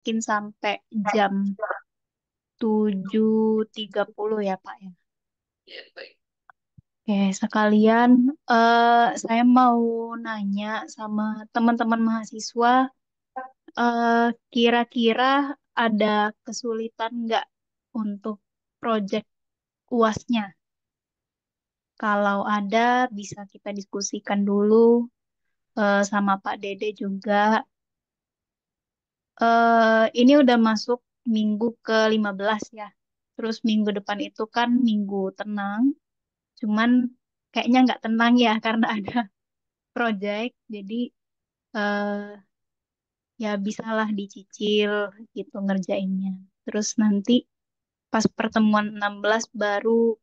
mungkin sampai jam 7.30 ya, Pak ya. Ya, baik. Oke, sekalian saya mau nanya sama teman-teman mahasiswa, kira-kira ada kesulitan nggak untuk proyek UASnya? Kalau ada, bisa kita diskusikan dulu sama Pak Dede juga. Ini udah masuk minggu ke-15 ya. Terus minggu depan itu kan minggu tenang. Cuman kayaknya nggak tenang ya karena ada project. Jadi eh, ya bisalah dicicil gitu ngerjainnya. Terus nanti pas pertemuan 16 baru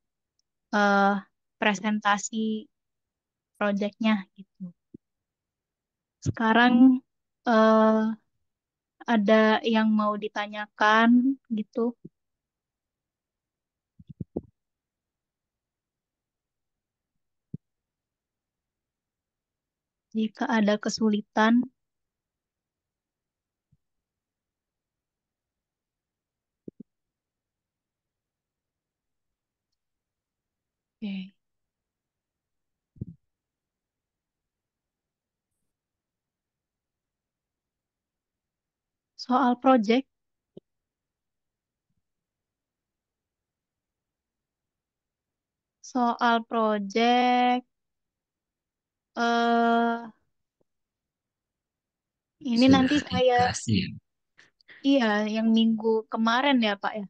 eh, presentasi projectnya gitu. Sekarang eh, ada yang mau ditanyakan gitu. Jika ada kesulitan, oke. Soal project, soal project, eh ini nanti Sudah saya, dikasih. iya, yang minggu kemarin ya Pak ya,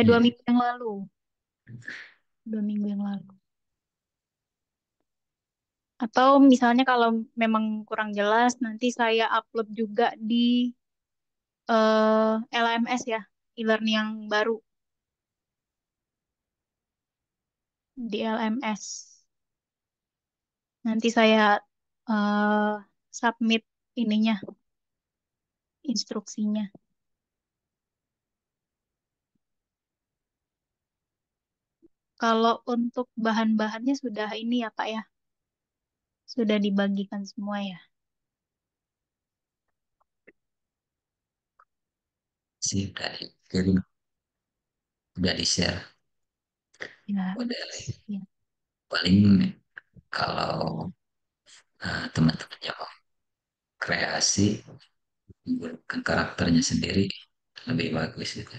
dua Ya, minggu yang lalu, 2 minggu yang lalu. Atau misalnya kalau memang kurang jelas, nanti saya upload juga di LMS ya, e-learning yang baru di LMS. Nanti saya eh, submit ininya, instruksinya. Kalau untuk bahan-bahannya sudah ini ya Pak ya, sudah dibagikan semua ya. sih dari kirim, udah di share. Ya, Udah ya, paling kalau teman-temannya mau kreasi menggunakan karakternya sendiri lebih bagus itu.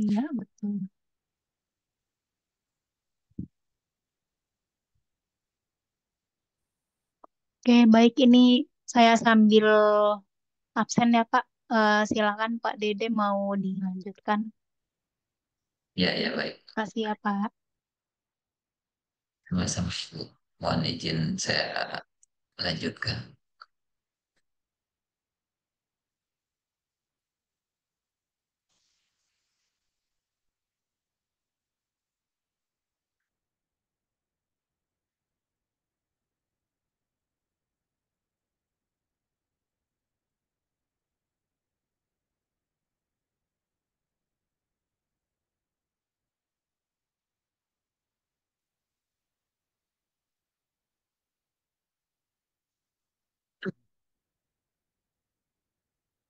iya betul. Oke, baik ini saya sambil absen ya Pak. Silakan Pak Dede mau dilanjutkan. Ya, ya, baik. Kasih ya Pak. Sama-sama. Mohon izin saya lanjutkan.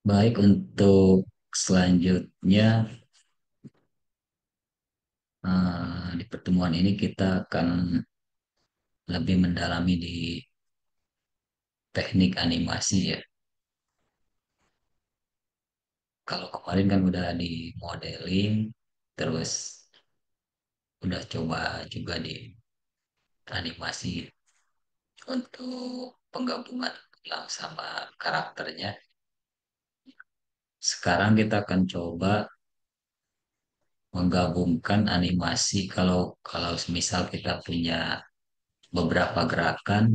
Baik, untuk selanjutnya di pertemuan ini kita akan lebih mendalami di teknik animasi ya. Kalau kemarin kan udah di modeling, terus udah coba juga di animasi untuk penggabungan film sama karakternya. Sekarang kita akan coba menggabungkan animasi kalau kalau misal kita punya beberapa gerakan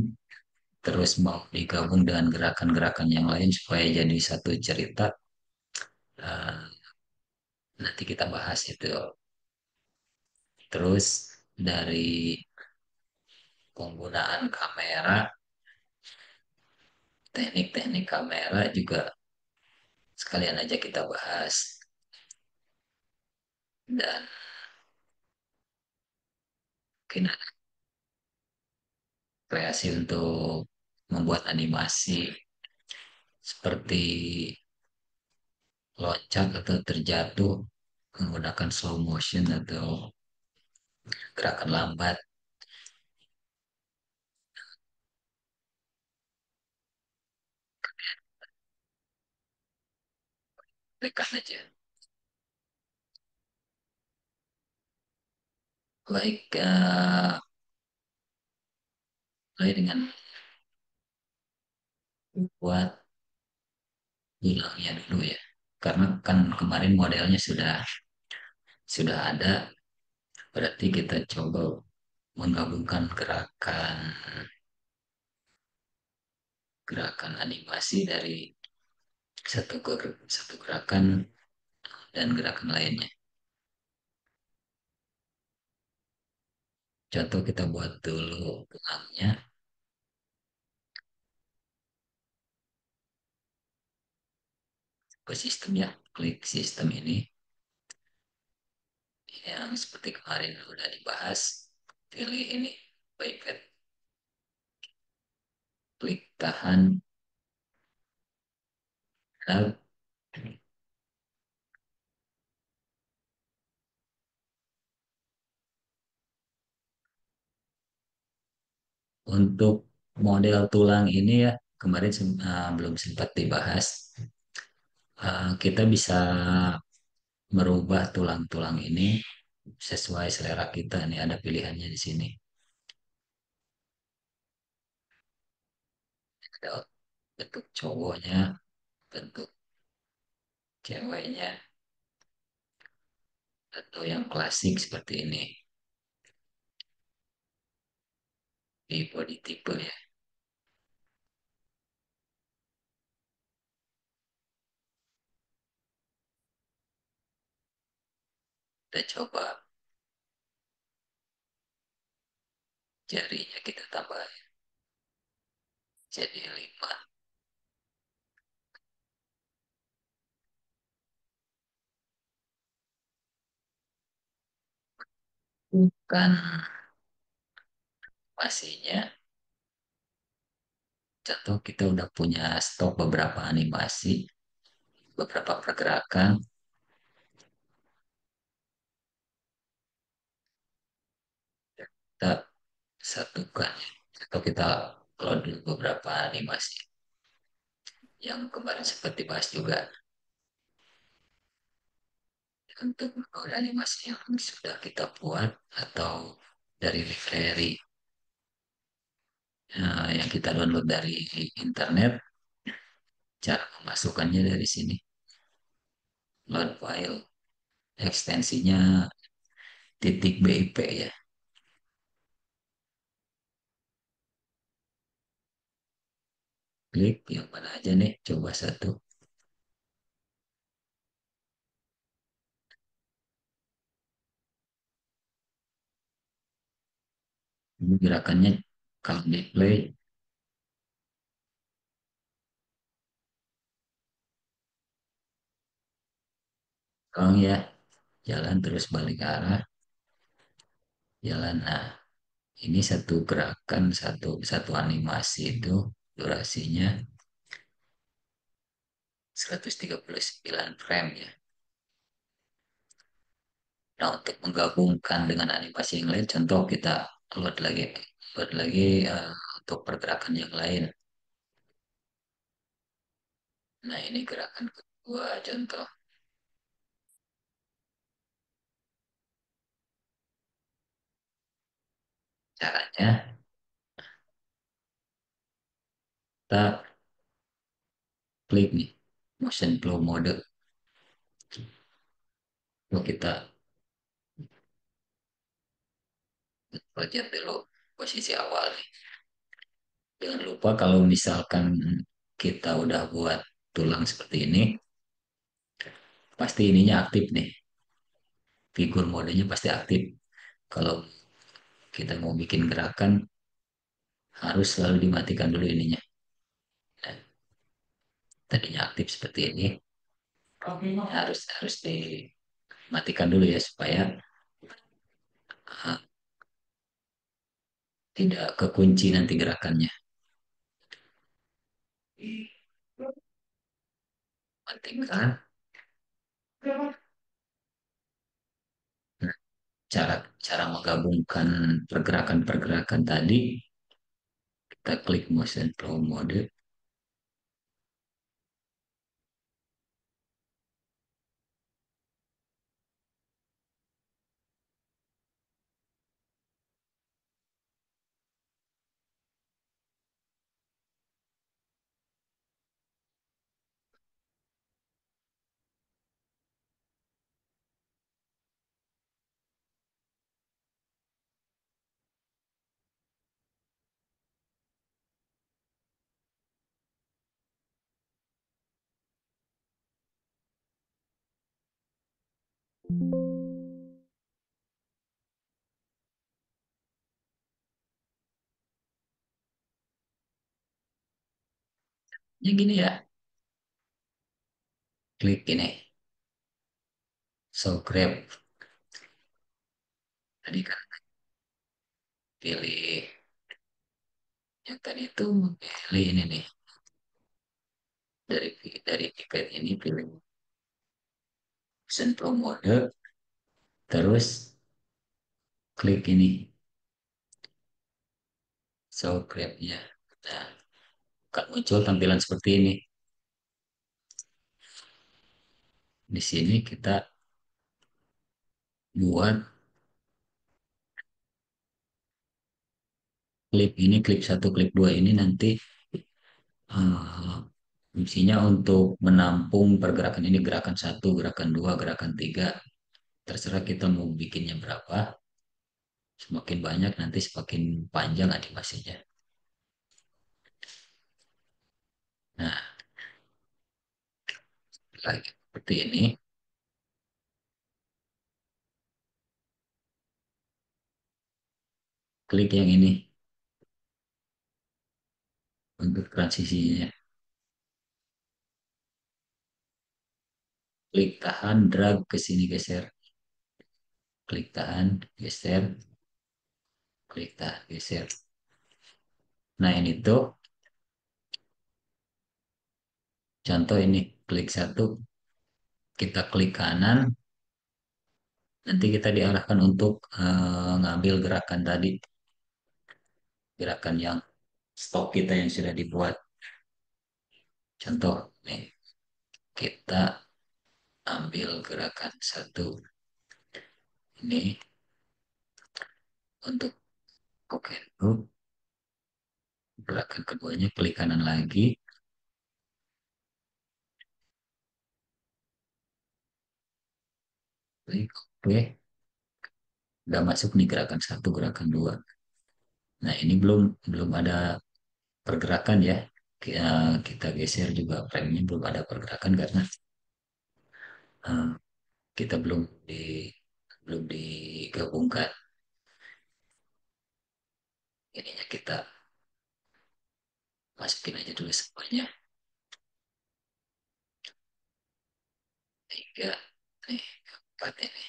terus mau digabung dengan gerakan-gerakan yang lain supaya jadi satu cerita. eh, Nanti kita bahas itu. Terus dari penggunaan kamera, teknik-teknik kamera juga sekalian aja kita bahas. Dan mungkin ada kreasi untuk membuat animasi seperti loncat atau terjatuh menggunakan slow motion atau gerakan lambat, tekan aja. Baik, mulai dengan buat hilangnya dulu ya. Karena kan kemarin modelnya sudah ada, berarti kita coba menggabungkan gerakan animasi dari satu gerakan dan gerakan lainnya. Contoh kita buat dulu tulangnya, ke sistem ya, klik sistem ini yang seperti kemarin udah dibahas, pilih ini pipet, klik tahan. Nah, untuk model tulang ini ya, kemarin belum sempat dibahas. Kita bisa merubah tulang-tulang ini sesuai selera kita. Nih ada pilihannya di sini. Ada bentuk cowoknya, bentuk ceweknya, atau yang klasik seperti ini di body type ya. Kita coba jarinya kita tambah jadi 5. Bukan pastinya. Contoh kita udah punya stok beberapa animasi, beberapa pergerakan. Kita satukan atau kita upload dulu beberapa animasi yang kemarin sempat dibahas juga. Untuk upload animasi yang sudah kita buat atau dari library yang kita download dari internet, cara memasukkannya dari sini, load file, ekstensinya titik BIP ya. Klik yang mana aja nih, coba satu. Ini gerakannya kalau di play, tolong ya, jalan terus balik arah, jalan. Nah, ini satu gerakan, satu satu animasi itu durasinya 139 frame ya. Nah, untuk menggabungkan dengan animasi yang lain, contoh kita load lagi, load lagi untuk pergerakan yang lain. Nah, ini gerakan kedua contoh. Caranya, kita klik nih, motion flow mode. Lalu kita lihat dulu posisi awal nih. Jangan lupa kalau misalkan kita udah buat tulang seperti ini, pasti ininya aktif nih. Figur modenya pasti aktif. Kalau kita mau bikin gerakan, harus selalu dimatikan dulu ininya. Nah, tadinya aktif seperti ini, harus harus dimatikan dulu ya supaya uh, tidak kekunci nanti gerakannya. Matikan. Nah, cara cara menggabungkan pergerakan-pergerakan tadi, kita klik motion flow mode. Ya gini ya, klik ini, show grab. Tadi kan pilih yang tadi itu, pilih ini nih, dari dari tiket ini pilih motion flow mode, terus klik ini, show grab-nya. Nah, akan muncul tampilan seperti ini. Di sini kita buat klip ini, klip satu, klip dua ini nanti eh, fungsinya untuk menampung pergerakan ini, gerakan satu, gerakan dua, gerakan tiga. Terserah kita mau bikinnya berapa. Semakin banyak nanti semakin panjang animasinya. Nah, lagi seperti ini, klik yang ini untuk transisinya. Klik tahan, drag ke sini geser. Klik tahan, geser, klik tahan, geser. Nah, ini tuh contoh ini, klik satu, kita klik kanan, nanti kita diarahkan untuk ngambil gerakan tadi, gerakan yang stok kita yang sudah dibuat. Contoh nih, kita ambil gerakan satu ini untuk oke, gerakan keduanya klik kanan lagi, klik oke, udah masuk nih gerakan satu, gerakan dua. Nah, ini belum belum ada pergerakan ya. Kita geser juga frame-nya, belum ada pergerakan karena eh, kita belum digabungkan. Ininya kita masukin aja dulu semuanya. Tiga, nih, empat ini.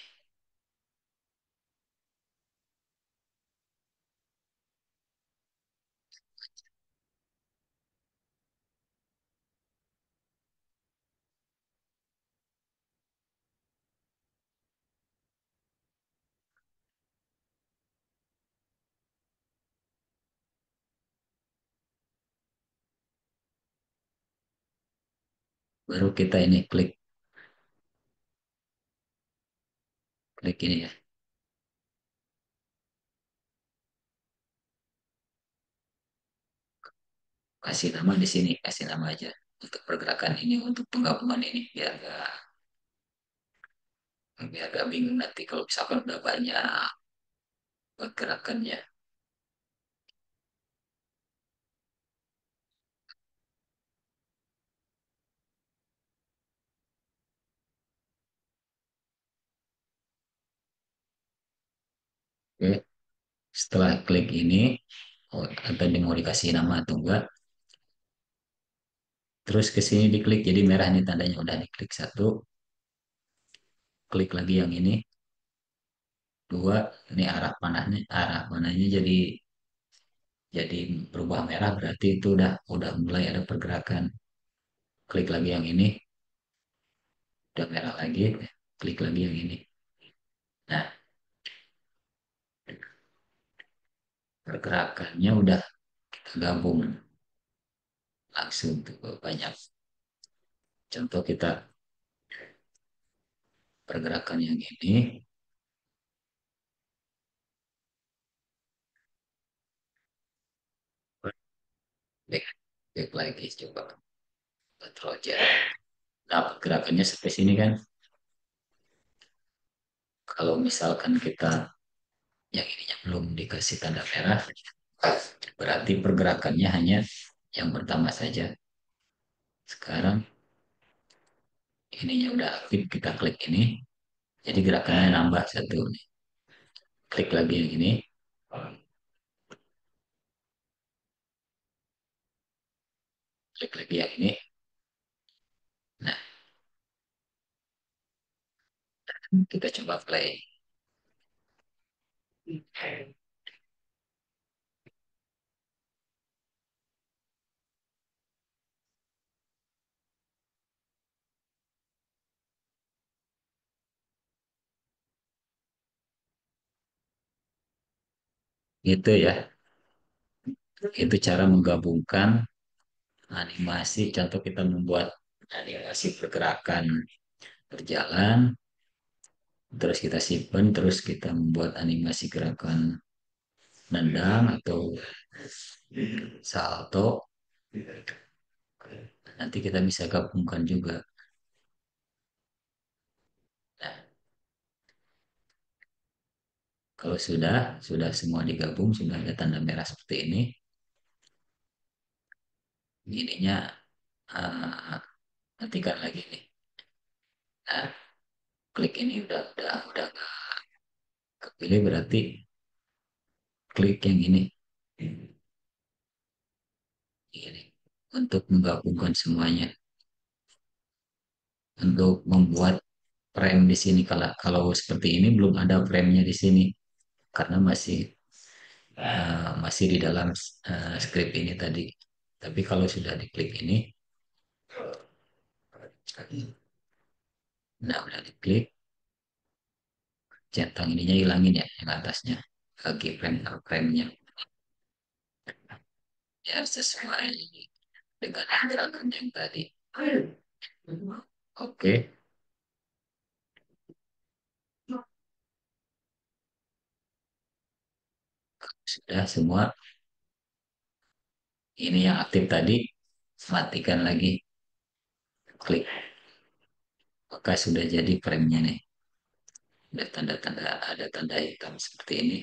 Baru kita ini klik klik ini ya. Kasih nama di sini, kasih nama aja untuk pergerakan ini, untuk penggabungan ini biar gak bingung nanti kalau misalkan udah banyak pergerakannya. Oke, setelah klik ini, oh, atau mau dikasih nama atau enggak, terus ke sini diklik jadi merah nih tandanya udah diklik satu, klik lagi yang ini, dua, ini arah panahnya jadi berubah merah berarti itu udah mulai ada pergerakan. Klik lagi yang ini, udah merah lagi, klik lagi yang ini. Nah, pergerakannya udah kita gabung langsung tuh banyak. Contoh kita pergerakan yang ini, back, back lagi coba Trojan. Nah, pergerakannya sampai sini kan. Kalau misalkan kita yang ininya belum dikasih tanda merah, berarti pergerakannya hanya yang pertama saja. Sekarang ininya udah aktif, kita klik ini, jadi gerakannya nambah satu. Klik lagi yang ini, klik lagi yang ini. Nah, kita coba play. Gitu ya. Itu cara menggabungkan animasi. Contoh kita membuat animasi pergerakan berjalan, terus kita simpan, terus kita membuat animasi gerakan nendang atau salto. Nanti kita bisa gabungkan juga. Nah, kalau sudah semua digabung, sudah ada tanda merah seperti ini, ininya matikan lagi nih. Nah, klik ini udah kepilih berarti klik yang ini untuk menggabungkan semuanya, untuk membuat frame di sini. Kalau seperti ini belum ada framenya di sini karena masih di dalam script ini tadi. Tapi kalau sudah diklik ini, nah udah diklik, centang ininya hilangin ya, yang atasnya, lagi frame-nya ya sesuai dengan gerakan yang tadi. Oke, sudah semua ini yang aktif tadi, matikan lagi, klik, maka sudah jadi frame-nya nih. Ada tanda hitam seperti ini.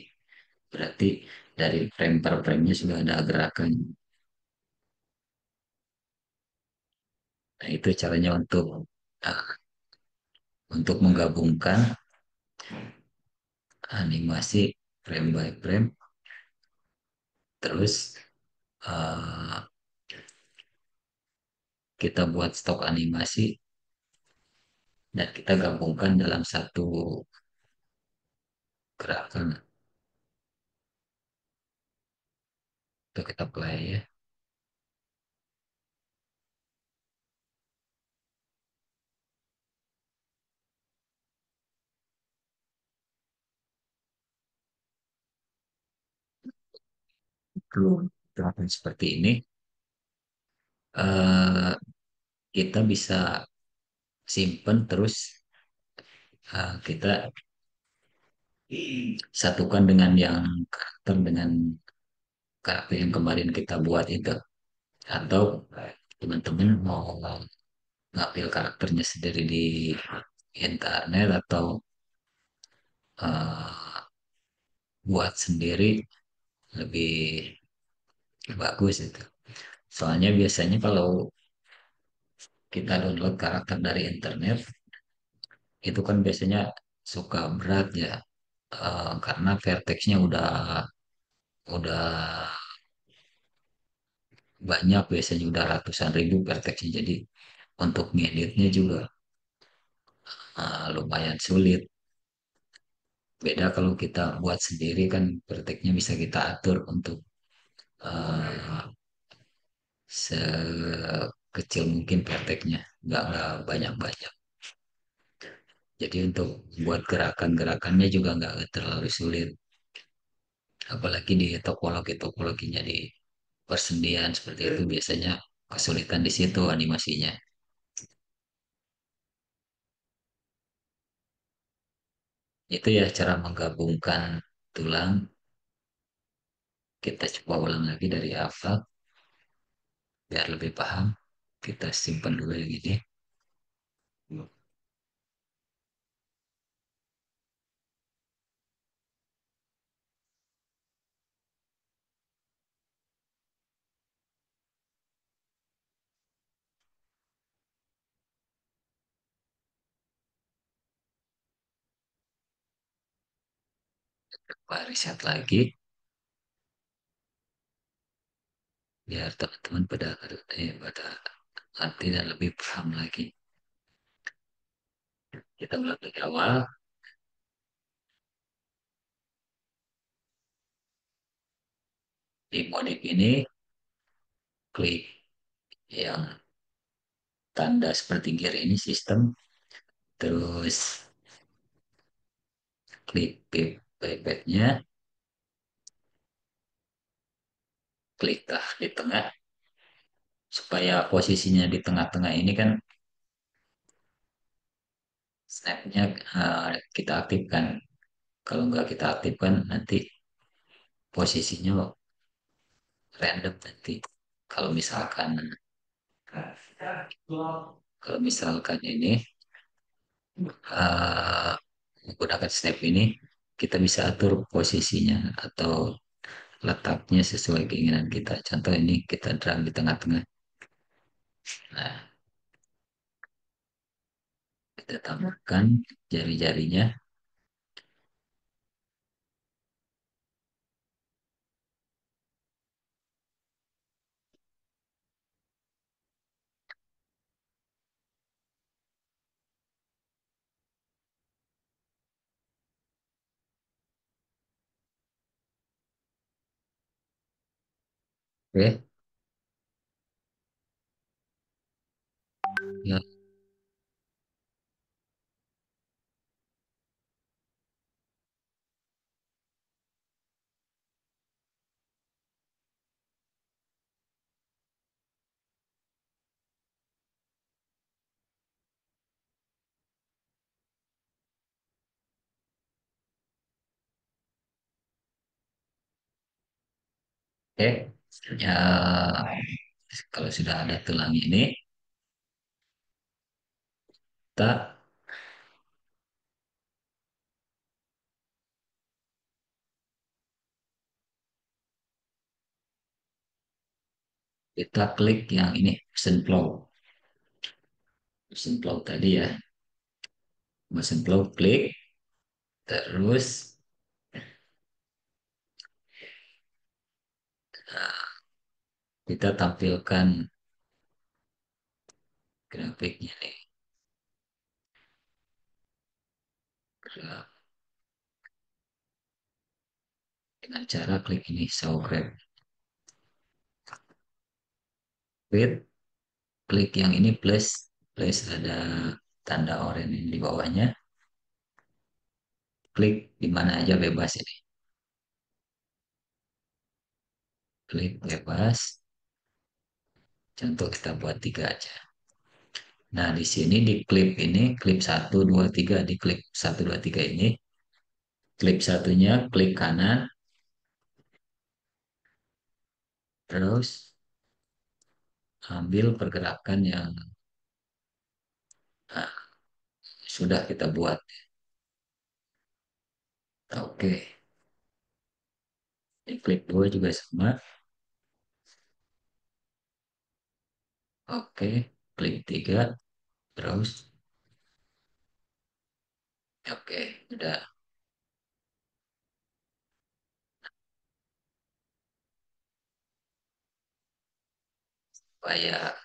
Berarti dari frame per frame-nya sudah ada gerakan. Nah, itu caranya uh, untuk menggabungkan animasi frame by frame. Terus uh, kita buat stok animasi dan kita gabungkan dalam satu gerakan. Itu kita play ya. Kalau gerakan seperti ini, uh, kita bisa simpen terus kita satukan dengan yang karakter dengan karakter yang kemarin kita buat itu. Atau teman-teman mau ngambil karakternya sendiri di internet atau eh, buat sendiri lebih bagus itu. Soalnya biasanya kalau kita download karakter dari internet itu kan biasanya suka berat ya. Karena vertexnya udah banyak, biasanya udah ratusan ribu vertexnya, jadi untuk ngeditnya juga lumayan sulit. Beda kalau kita buat sendiri kan vertexnya bisa kita atur untuk uh, sekecil mungkin vertexnya, nggak banyak-banyak. Jadi untuk buat gerakan-gerakannya juga nggak terlalu sulit. Apalagi di topologi-topologinya di persendian seperti itu biasanya kesulitan di situ animasinya. Itu ya cara menggabungkan tulang. Kita coba ulang lagi dari awal biar lebih paham. Kita simpan dulu yang ini. Coba riset lagi biar teman-teman pada nanti dan lebih paham lagi. Kita ulang dari awal. Di modif ini klik yang tanda seperti gear ini sistem, terus klik pipetnya, klik di tengah supaya posisinya di tengah-tengah ini kan snapnya kita aktifkan. Kalau nggak kita aktifkan nanti posisinya random nanti. Kalau misalkan kalau misalkan ini uh, menggunakan snap ini kita bisa atur posisinya atau letaknya sesuai keinginan kita. Contoh ini kita drum di tengah-tengah. Nah, kita tambahkan jari-jarinya. Oke, ya, oke. Ya, kalau sudah ada tulang ini, kita kita klik yang ini, motion flow tadi ya, motion flow klik, terus kita tampilkan grafiknya nih, graf dengan cara klik ini, show graph, with, klik yang ini plus, plus ada tanda oranye di bawahnya, klik di mana aja bebas ini, klik bebas, contoh kita buat tiga aja. Nah, di sini di klip ini, klip satu 2 3 di klip satu 2 3 ini, klip satunya klik kanan, terus ambil pergerakan yang ah, sudah kita buat. Oke, di klip 2 juga sama. Oke, klip 3 terus. Oke, udah. Supaya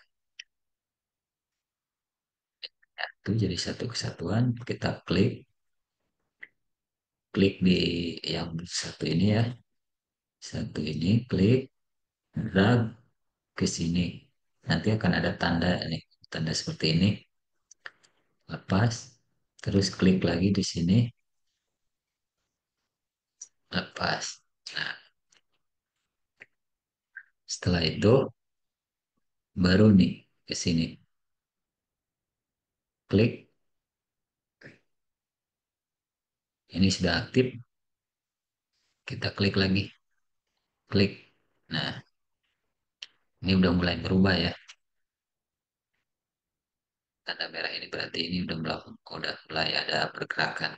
itu jadi satu kesatuan, kita klik, klik di yang satu ini ya. Satu ini, klik, drag ke sini. Nanti akan ada tanda nih, tanda seperti ini. Lepas, terus klik lagi di sini, lepas. Nah, setelah itu baru nih ke sini, klik, ini sudah aktif, kita klik lagi, klik. Nah, ini udah mulai berubah ya. Tanda merah ini berarti ini udah melakukan, udah mulai ada pergerakan.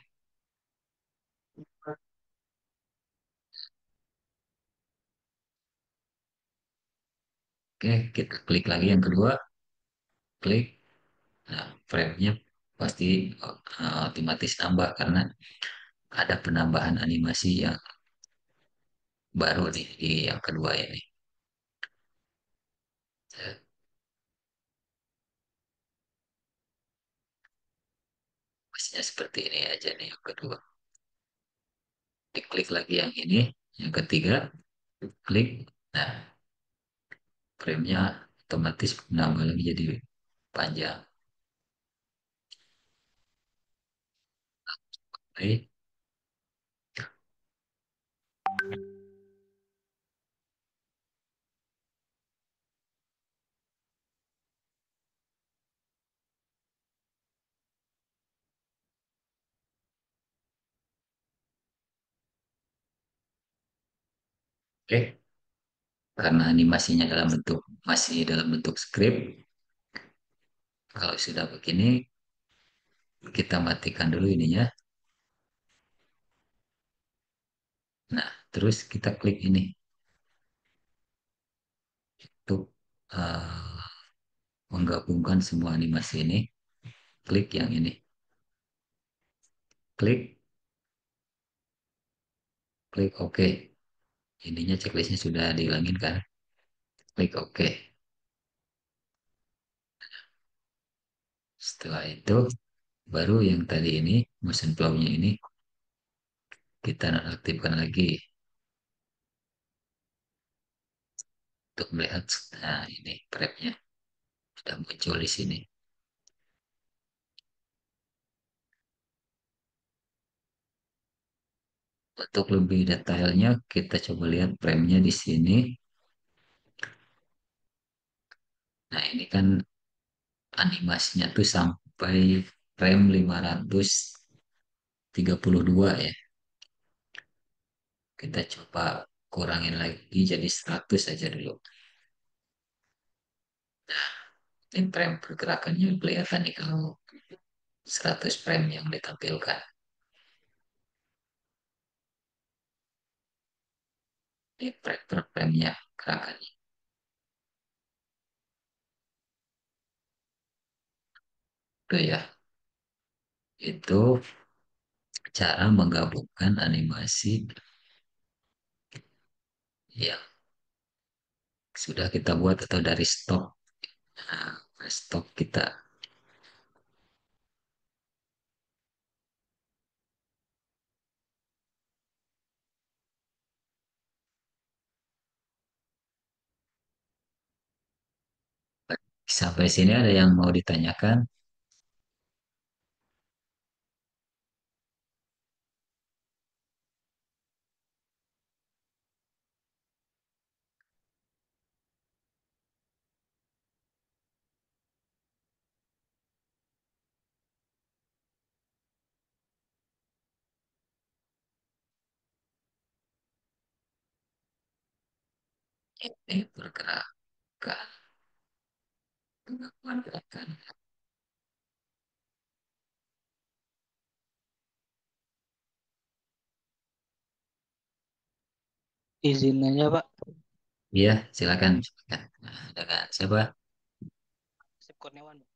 Oke, kita klik lagi yang kedua, klik. Nah, frame-nya pasti otomatis nambah karena ada penambahan animasi yang baru nih di yang kedua ini. Pastinya seperti ini aja nih yang kedua. Diklik lagi yang ini, yang ketiga, klik. Nah, frame-nya otomatis nambah lagi jadi panjang. Oke, oke. Karena animasinya dalam bentuk masih dalam bentuk script, kalau sudah begini kita matikan dulu ininya. Nah, terus kita klik ini untuk eh, menggabungkan semua animasi ini. Klik yang ini, klik, klik OK. Ininya checklistnya sudah dihilangin kan? Klik OK. Setelah itu baru yang tadi ini motion flow-nya ini kita aktifkan lagi untuk melihat. Nah, ini prep-nya sudah muncul di sini. Untuk lebih detailnya kita coba lihat frame-nya di sini. Nah, ini kan animasinya tuh sampai frame 532 ya. Kita coba kurangin lagi jadi 100 aja dulu. Ini frame pergerakannya kelihatan nih kalau 100 frame yang ditampilkan. Ini frame per frame-nya gerakannya. Itu ya, itu cara menggabungkan animasi yang sudah kita buat atau dari stok. Nah, stok kita. Sampai sini ada yang mau ditanyakan? Ini pergerakan, pengakuan gerakan. Izin aja Pak, Iya, silakan, silakan. Nah, dengan siapa? Asep Kurniawan. Pak.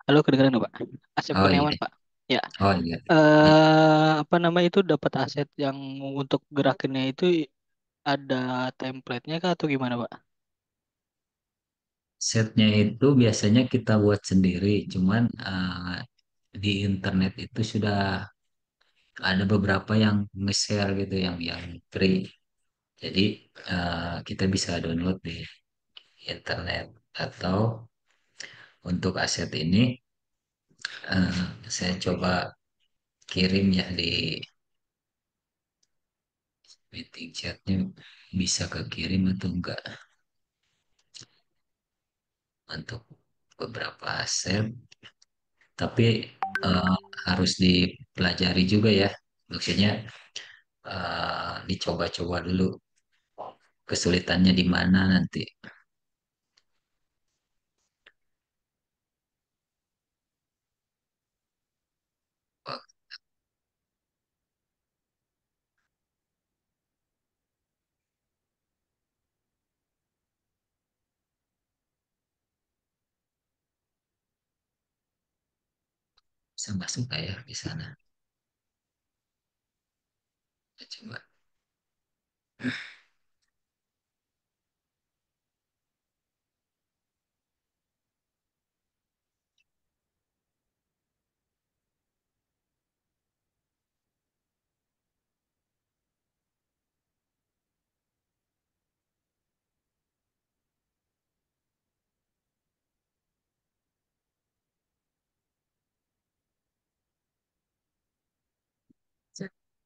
Halo, kedengeran nggak Pak? Asep Oh iya, Kurniawan Pak. Ya, oh iya. apa namanya itu dapat aset yang untuk gerakannya itu ada template-nya kah atau gimana Pak? Setnya itu biasanya kita buat sendiri, cuman di internet itu sudah ada beberapa yang nge-share gitu, yang free. Jadi kita bisa download di internet atau untuk aset ini saya coba kirim ya di meeting chatnya, bisa kekirim atau enggak untuk beberapa aset, tapi eh, harus dipelajari juga ya, maksudnya dicoba-coba dulu kesulitannya di mana nanti. Wah, bisa masuk nggak ya di sana? Kita coba.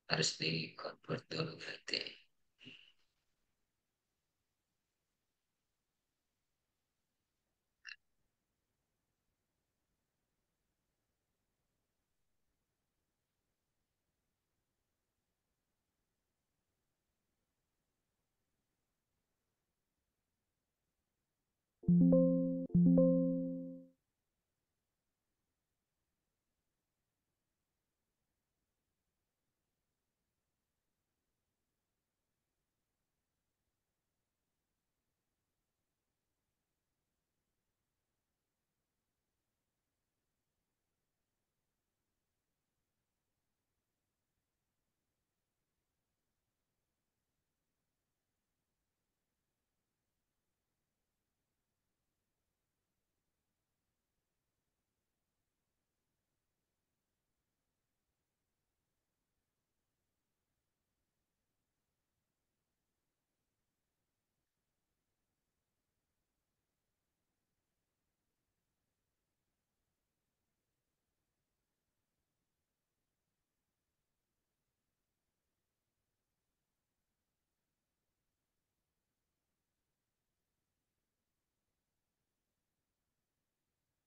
Harus di convert dulu berarti.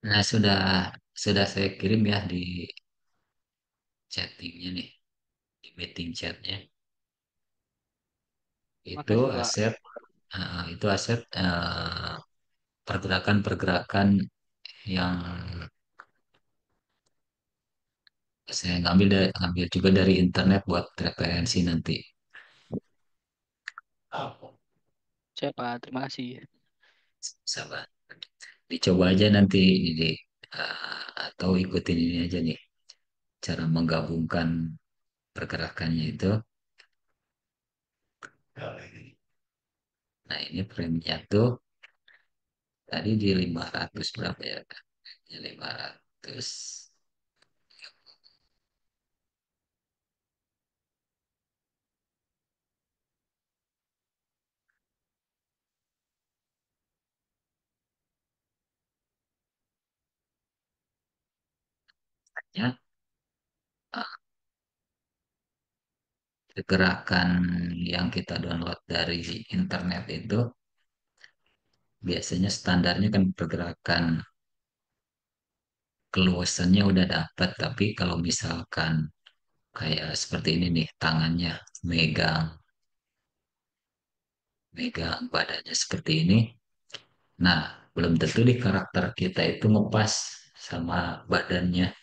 Nah, sudah saya kirim ya di chattingnya nih, di meeting chatnya. Itu Makasih Pak. aset, itu aset pergerakan-pergerakan yang saya ngambil juga dari internet buat referensi nanti. Siapa? Terima kasih. Sabar. Dicoba aja nanti ini atau ikutin ini aja nih, cara menggabungkan pergerakannya itu. Nah, ini preminya tuh tadi di 500 berapa ya? 500 ya. Gerakan yang kita download dari internet itu biasanya standarnya kan pergerakan keluasannya udah dapat, tapi kalau misalkan kayak seperti ini nih, tangannya megang megang badannya seperti ini, nah belum tentu di karakter kita itu ngepas sama badannya,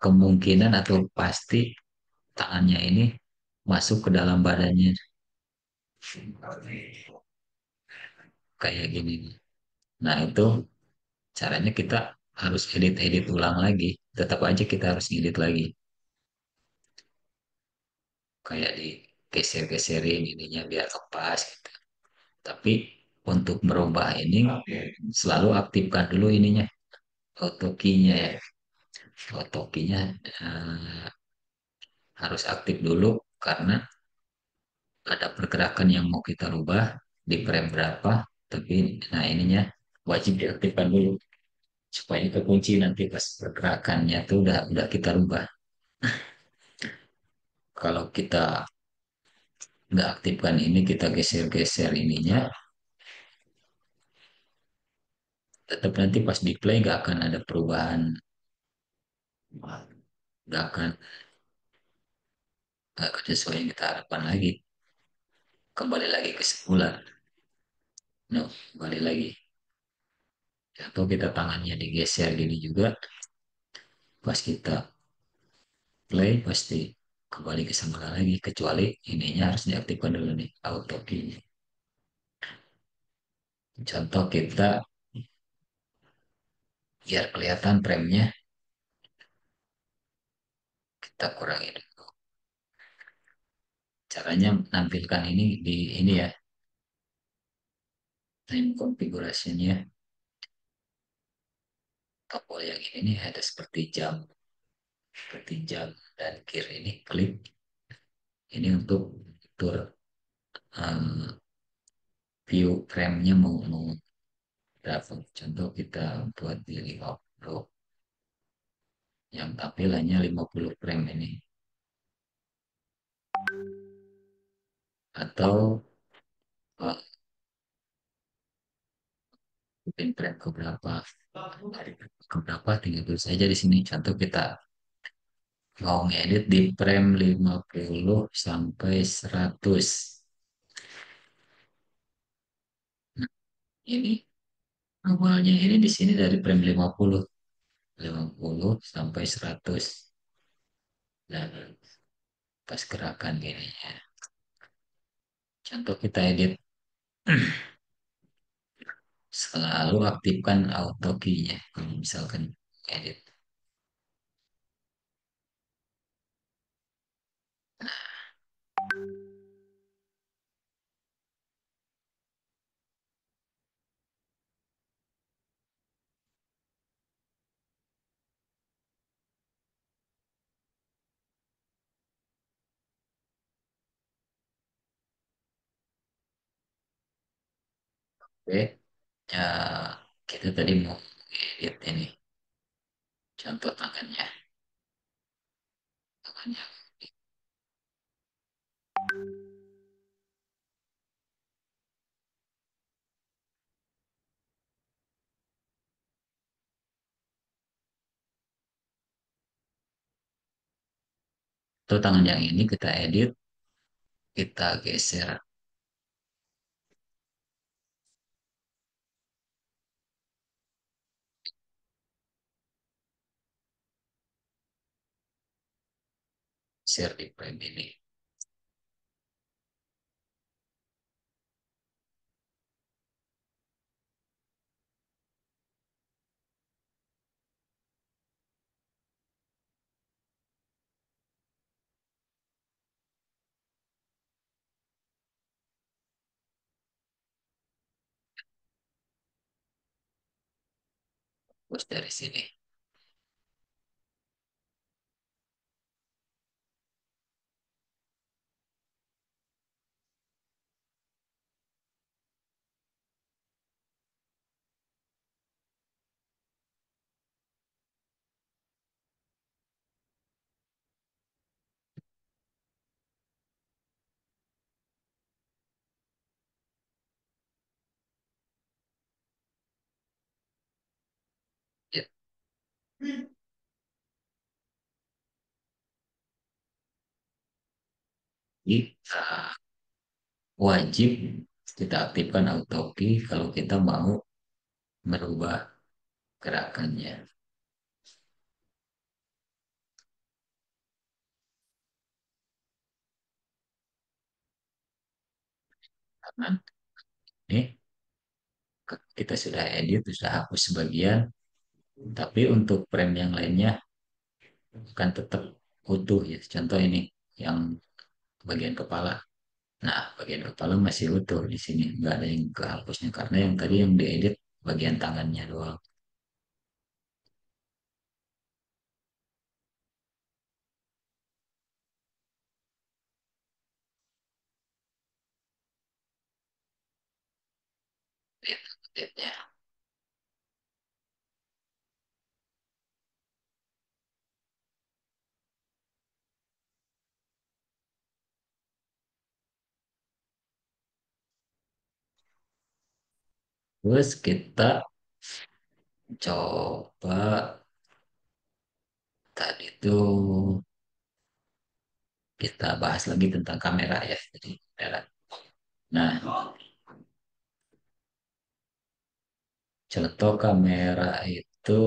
kemungkinan atau pasti tangannya ini masuk ke dalam badannya kayak gini. Nah, itu caranya kita harus edit-edit ulang lagi. Tetap aja kita harus edit lagi. Kayak di geser-geserin ininya biar lepas gitu. Tapi untuk merubah ini selalu aktifkan dulu ininya, autokey-nya ya. Autokey-nya harus aktif dulu karena ada pergerakan yang mau kita rubah di frame berapa. Tapi nah ininya wajib diaktifkan dulu supaya kekunci nanti pas pergerakannya tuh udah kita rubah. Kalau kita nggak aktifkan ini, kita geser-geser ininya, tetap nanti pas di play nggak akan ada perubahan, nggak akan sesuai yang kita harapkan lagi. Kembali lagi ke semula. No, kembali lagi. Atau kita tangannya digeser gini juga, pas kita play pasti kembali ke semula lagi. Kecuali ininya harus diaktifkan dulu nih, auto key. Contoh kita biar kelihatan premnya, kita kurangi dulu. Caranya menampilkan ini di ini ya, time konfigurasinya. Tombol yang ini nih ada seperti jam dan gear ini klik. Ini untuk atur um, view frame-nya mau berapa. Contoh kita buat di 50, yang tampilannya 50 frame ini. Atau uh, bikin frame ke berapa. Dari ke berapa tinggal tulis saja di sini. Contoh kita mau ngedit di frame 50 sampai 100. Nah, ini awalnya ini di sini dari frame 50 sampai 100. Dan pas gerakan gini ya. Contoh kita edit, selalu aktifkan auto key-nya. Kalau misalkan edit. Oke, ya, kita tadi mau edit ini. Contoh tangannya. Tangannya. Itu tangan yang ini kita edit, kita geser di frame ini. Terus dari sini. Ya. Jadi, wajib kita aktifkan auto key kalau kita mau merubah gerakannya. Karena ini kita sudah edit, sudah hapus sebagian, tapi untuk frame yang lainnya akan tetap utuh ya. Contoh ini yang bagian kepala. Nah, bagian kepala masih utuh di sini, nggak ada yang kehapusnya karena yang tadi yang diedit bagian tangannya doang. Lihat update-nya. Terus kita coba tadi tuh kita bahas lagi tentang kamera ya. Jadi, kamera. Nah, contoh kamera itu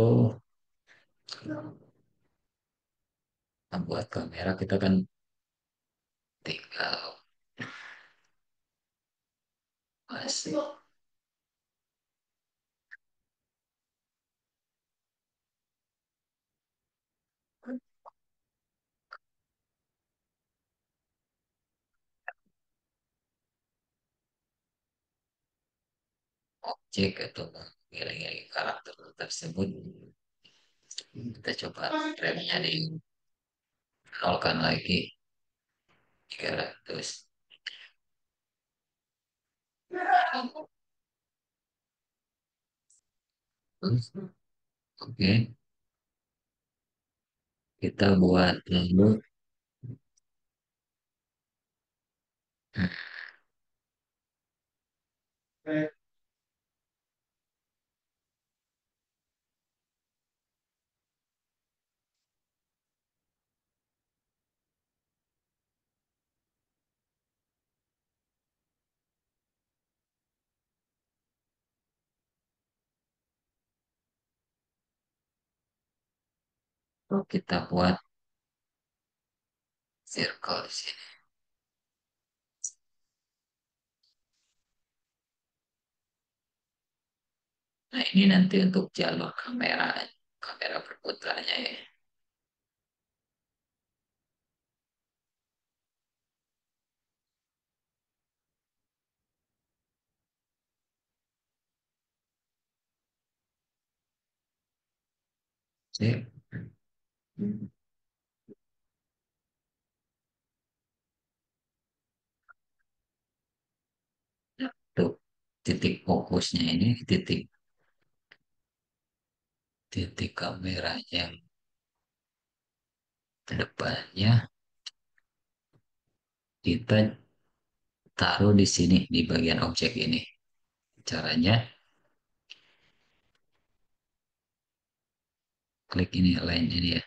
membuat kamera kita kan tinggal masih objek atau mengiringi karakter tersebut. Kita coba remnya dinolkan lagi 300. Oke, kita buat dulu. Kita buat circle di sini. Nah, ini nanti untuk jalur kamera, kamera berputarnya ya. Sip. Tuh, titik fokusnya ini, titik titik kameranya ke depannya kita taruh di sini di bagian objek ini. Caranya klik ini line ini ya.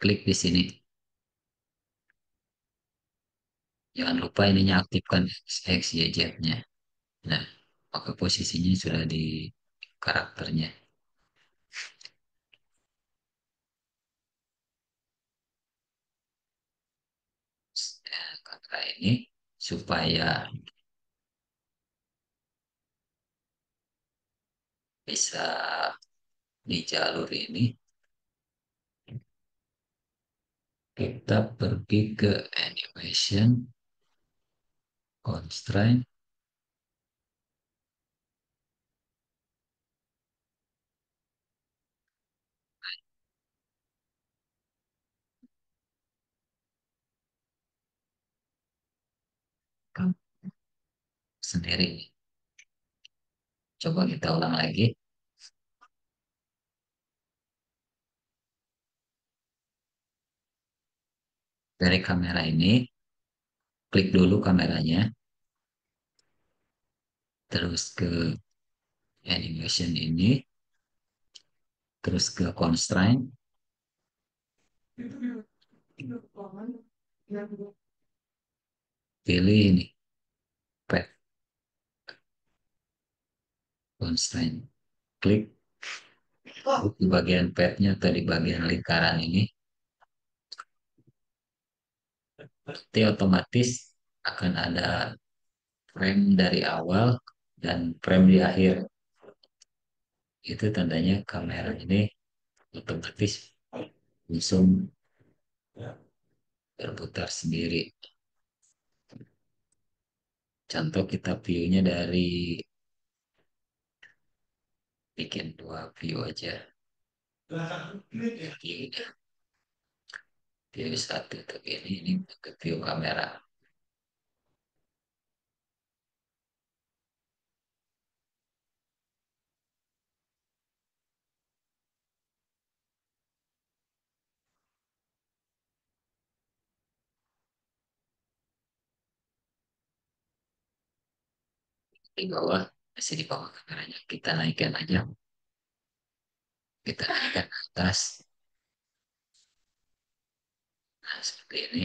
Klik di sini. Jangan lupa ininya aktifkan X, Y, Z-nya. Nah, maka posisinya sudah di karakternya. Kamera ini supaya bisa di jalur ini kita pergi ke animation constraint sendiri. Coba kita ulang lagi. Dari kamera ini, klik dulu kameranya, terus ke animation ini, terus ke constraint, pilih ini, pad constraint. Klik di bagian padnya atau di bagian lingkaran ini, nanti otomatis akan ada frame dari awal dan frame di akhir. Itu tandanya kamera ini otomatis langsung berputar sendiri. Contoh kita view-nya dari bikin dua view aja. View satu untuk ini untuk view kamera. di bawah, masih di bawah kameranya. Kita naikkan aja, kita naikkan ke atas. Nah, seperti ini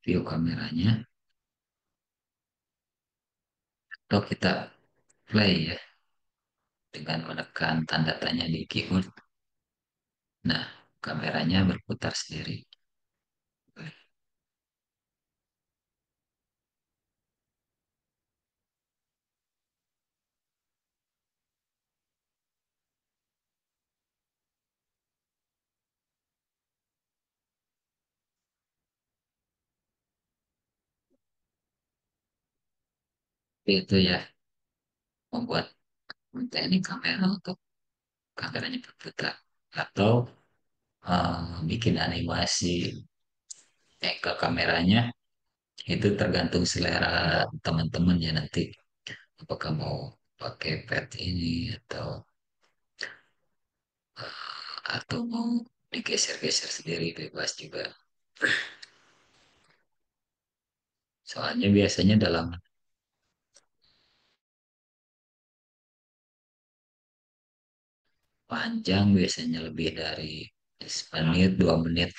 view kameranya. Atau kita play ya, dengan menekan tanda tanya di keyboard. Nah, kameranya berputar sendiri. Itu ya, membuat teknik kamera untuk kameranya berputar. Atau bikin animasi ke kameranya, itu tergantung selera teman-teman ya nanti. Apakah mau pakai pet ini atau mau digeser-geser sendiri bebas juga. Soalnya biasanya dalam panjang biasanya lebih dari semenit 2 menit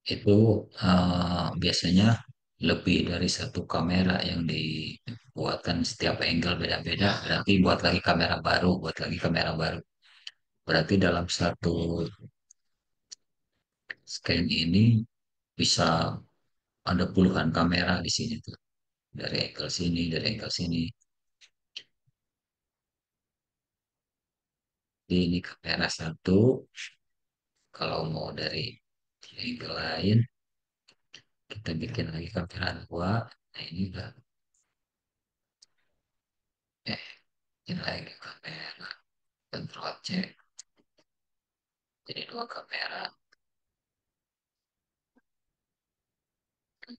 itu biasanya lebih dari satu kamera yang dibuatkan, setiap angle beda-beda, berarti buat lagi kamera baru. Berarti dalam satu scan ini bisa ada puluhan kamera di sini tuh. Dari angle sini, dari angle sini. Jadi ini kamera satu, kalau mau dari angle lain, kita bikin lagi kamera dua. Nah ini udah, bikin lagi kamera, Ctrl C. Jadi dua kamera.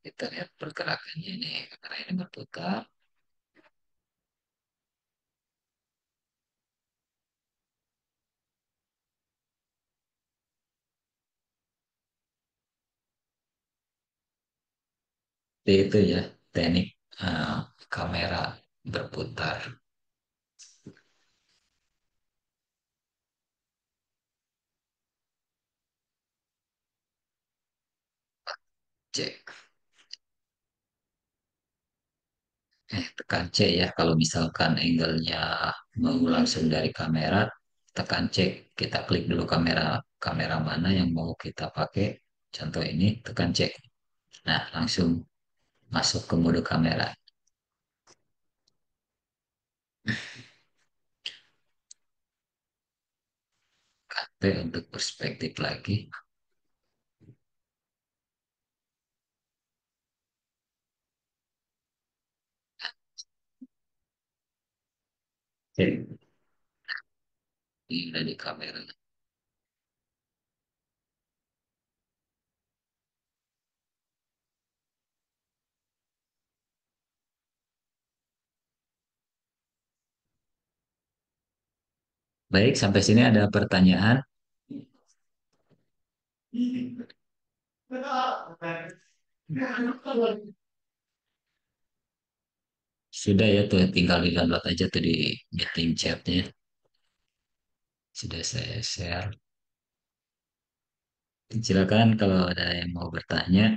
Kita lihat pergerakannya ini, kamera ini berputar. Jadi itu ya teknik eh, kamera berputar. C. Tekan C ya. Kalau misalkan angle-nya mau langsung dari kamera, tekan C. Kita klik dulu kamera kamera mana yang mau kita pakai. Contoh ini, tekan C. Nah, langsung masuk ke mode kamera. Tekan P untuk perspektif lagi. C. Ini udah di kamera. Baik, sampai sini ada pertanyaan. Sudah ya tuh, tinggal di download aja tuh di meeting chatnya. Sudah saya share. Silakan kalau ada yang mau bertanya.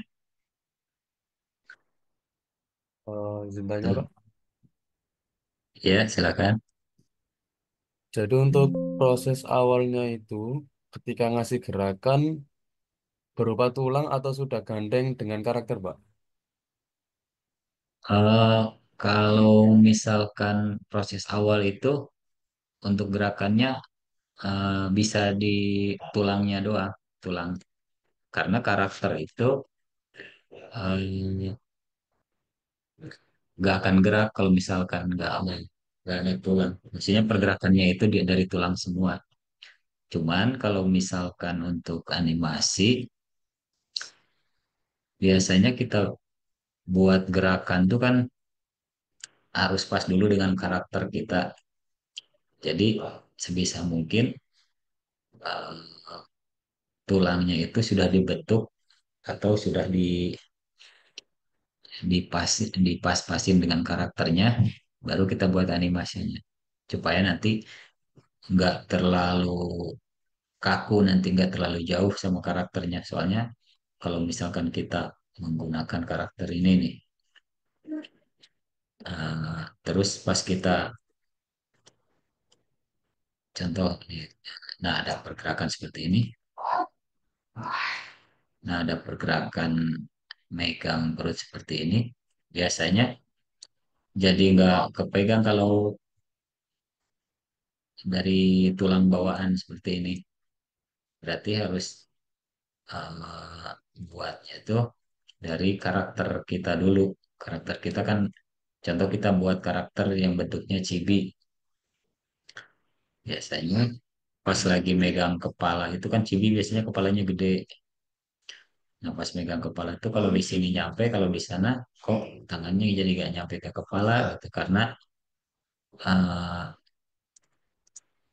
Izin tanya, Pak. Ya, silakan. Jadi untuk proses awalnya itu, ketika ngasih gerakan berupa tulang atau sudah gandeng dengan karakter, Pak? Eh, Kalau misalkan proses awal itu untuk gerakannya bisa di tulangnya doang, tulang. Karena karakter itu eh, nggak akan gerak kalau misalkan nggak ada tulang. Maksudnya pergerakannya itu dia dari tulang semua. Cuman kalau misalkan untuk animasi, biasanya kita buat gerakan tuh kan harus pas dulu dengan karakter kita. Jadi sebisa mungkin eh, tulangnya itu sudah dibentuk atau sudah dipas-pasin dengan karakternya, baru kita buat animasinya supaya nanti nggak terlalu kaku, nanti nggak terlalu jauh sama karakternya. Soalnya kalau misalkan kita menggunakan karakter ini nih, terus pas kita contoh, nah ada pergerakan seperti ini, nah ada pergerakan megang perut seperti ini, biasanya jadi nggak kepegang kalau dari tulang bawaan seperti ini. Berarti harus eh, buatnya tuh dari karakter kita dulu. Karakter kita kan, contoh kita buat karakter yang bentuknya chibi. Biasanya pas lagi megang kepala itu kan chibi biasanya kepalanya gede. Nah pas megang kepala itu kalau di sini nyampe, kalau di sana kok tangannya jadi gak nyampe ke kepala gitu. Karena eh,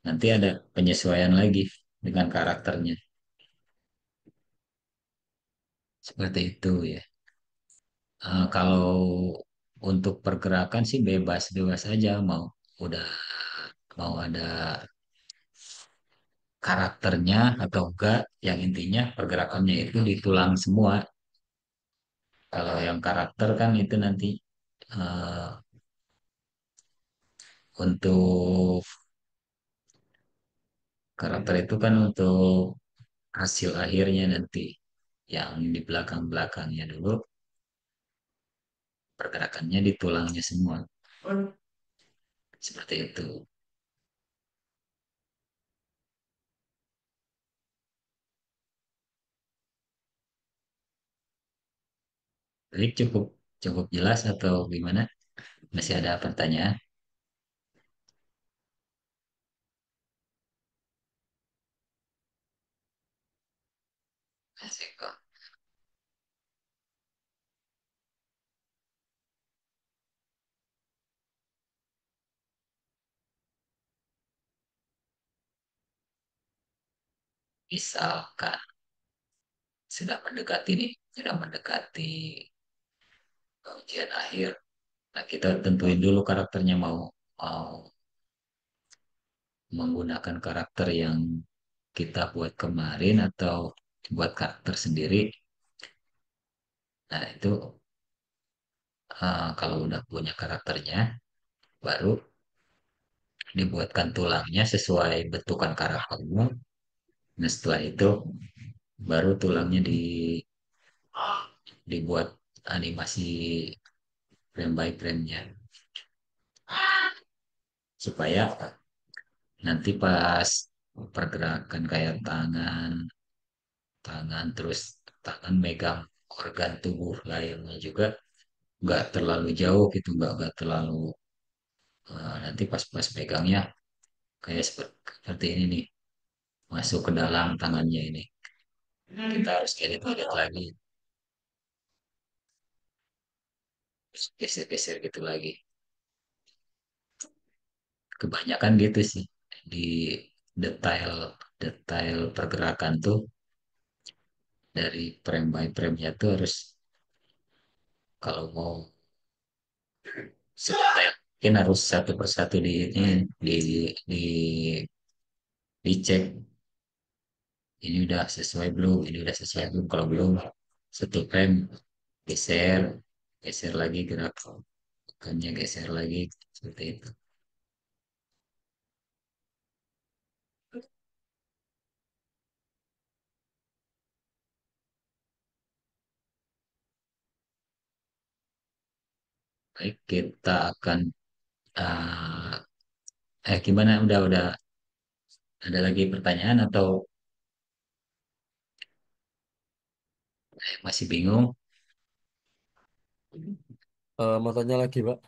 nanti ada penyesuaian lagi dengan karakternya. Seperti itu ya. Kalau untuk pergerakan sih bebas bebas aja, mau udah mau ada karakternya atau enggak, yang intinya pergerakannya itu di tulang semua. Kalau yang karakter kan itu nanti eh, untuk karakter itu kan untuk hasil akhirnya nanti, yang di belakang-belakangnya dulu pergerakannya di tulangnya semua. Seperti itu. Jadi cukup cukup jelas atau gimana? Masih ada pertanyaan? Masih kok. Misalkan sudah mendekati nih, sudah mendekati ujian akhir. Nah, kita tentuin dulu karakternya, mau menggunakan karakter yang kita buat kemarin atau buat karakter sendiri. Nah, itu kalau udah punya karakternya, baru dibuatkan tulangnya sesuai bentukan karaktermu. Nah, setelah itu baru tulangnya dibuat animasi frame by frame-nya supaya nanti pas pergerakan kayak tangan tangan terus tangan megang organ tubuh lainnya juga nggak terlalu jauh gitu, nggak terlalu nanti pas-pas pegangnya kayak seperti ini nih, masuk ke dalam tangannya ini, kita harus edit-edit lagi, terus geser-geser gitu lagi. Kebanyakan gitu sih di detail detail pergerakan tuh, dari frame by frame-nya tuh harus, kalau mau sedetail mungkin harus satu persatu di dicek, ini udah sesuai belum, ini udah sesuai belum. Kalau belum, satu frame geser, geser lagi gerakannya, geser lagi, seperti itu. Baik, kita akan gimana, udah ada lagi pertanyaan atau masih bingung? Mau tanya lagi, Pak.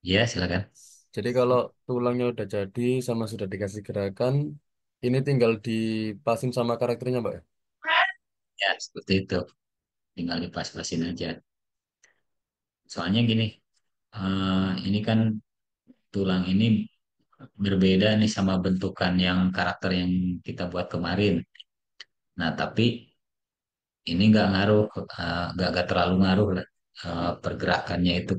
Ya, silakan. Jadi kalau tulangnya udah jadi sama sudah dikasih gerakan, ini tinggal dipasin sama karakternya, Pak, ya? Ya, seperti itu. Tinggal dipas-pasin aja. Soalnya gini, ini kan tulang ini berbeda nih sama bentukan yang karakter yang kita buat kemarin. Nah, tapi ini nggak ngaruh, nggak terlalu ngaruh lah. pergerakannya itu.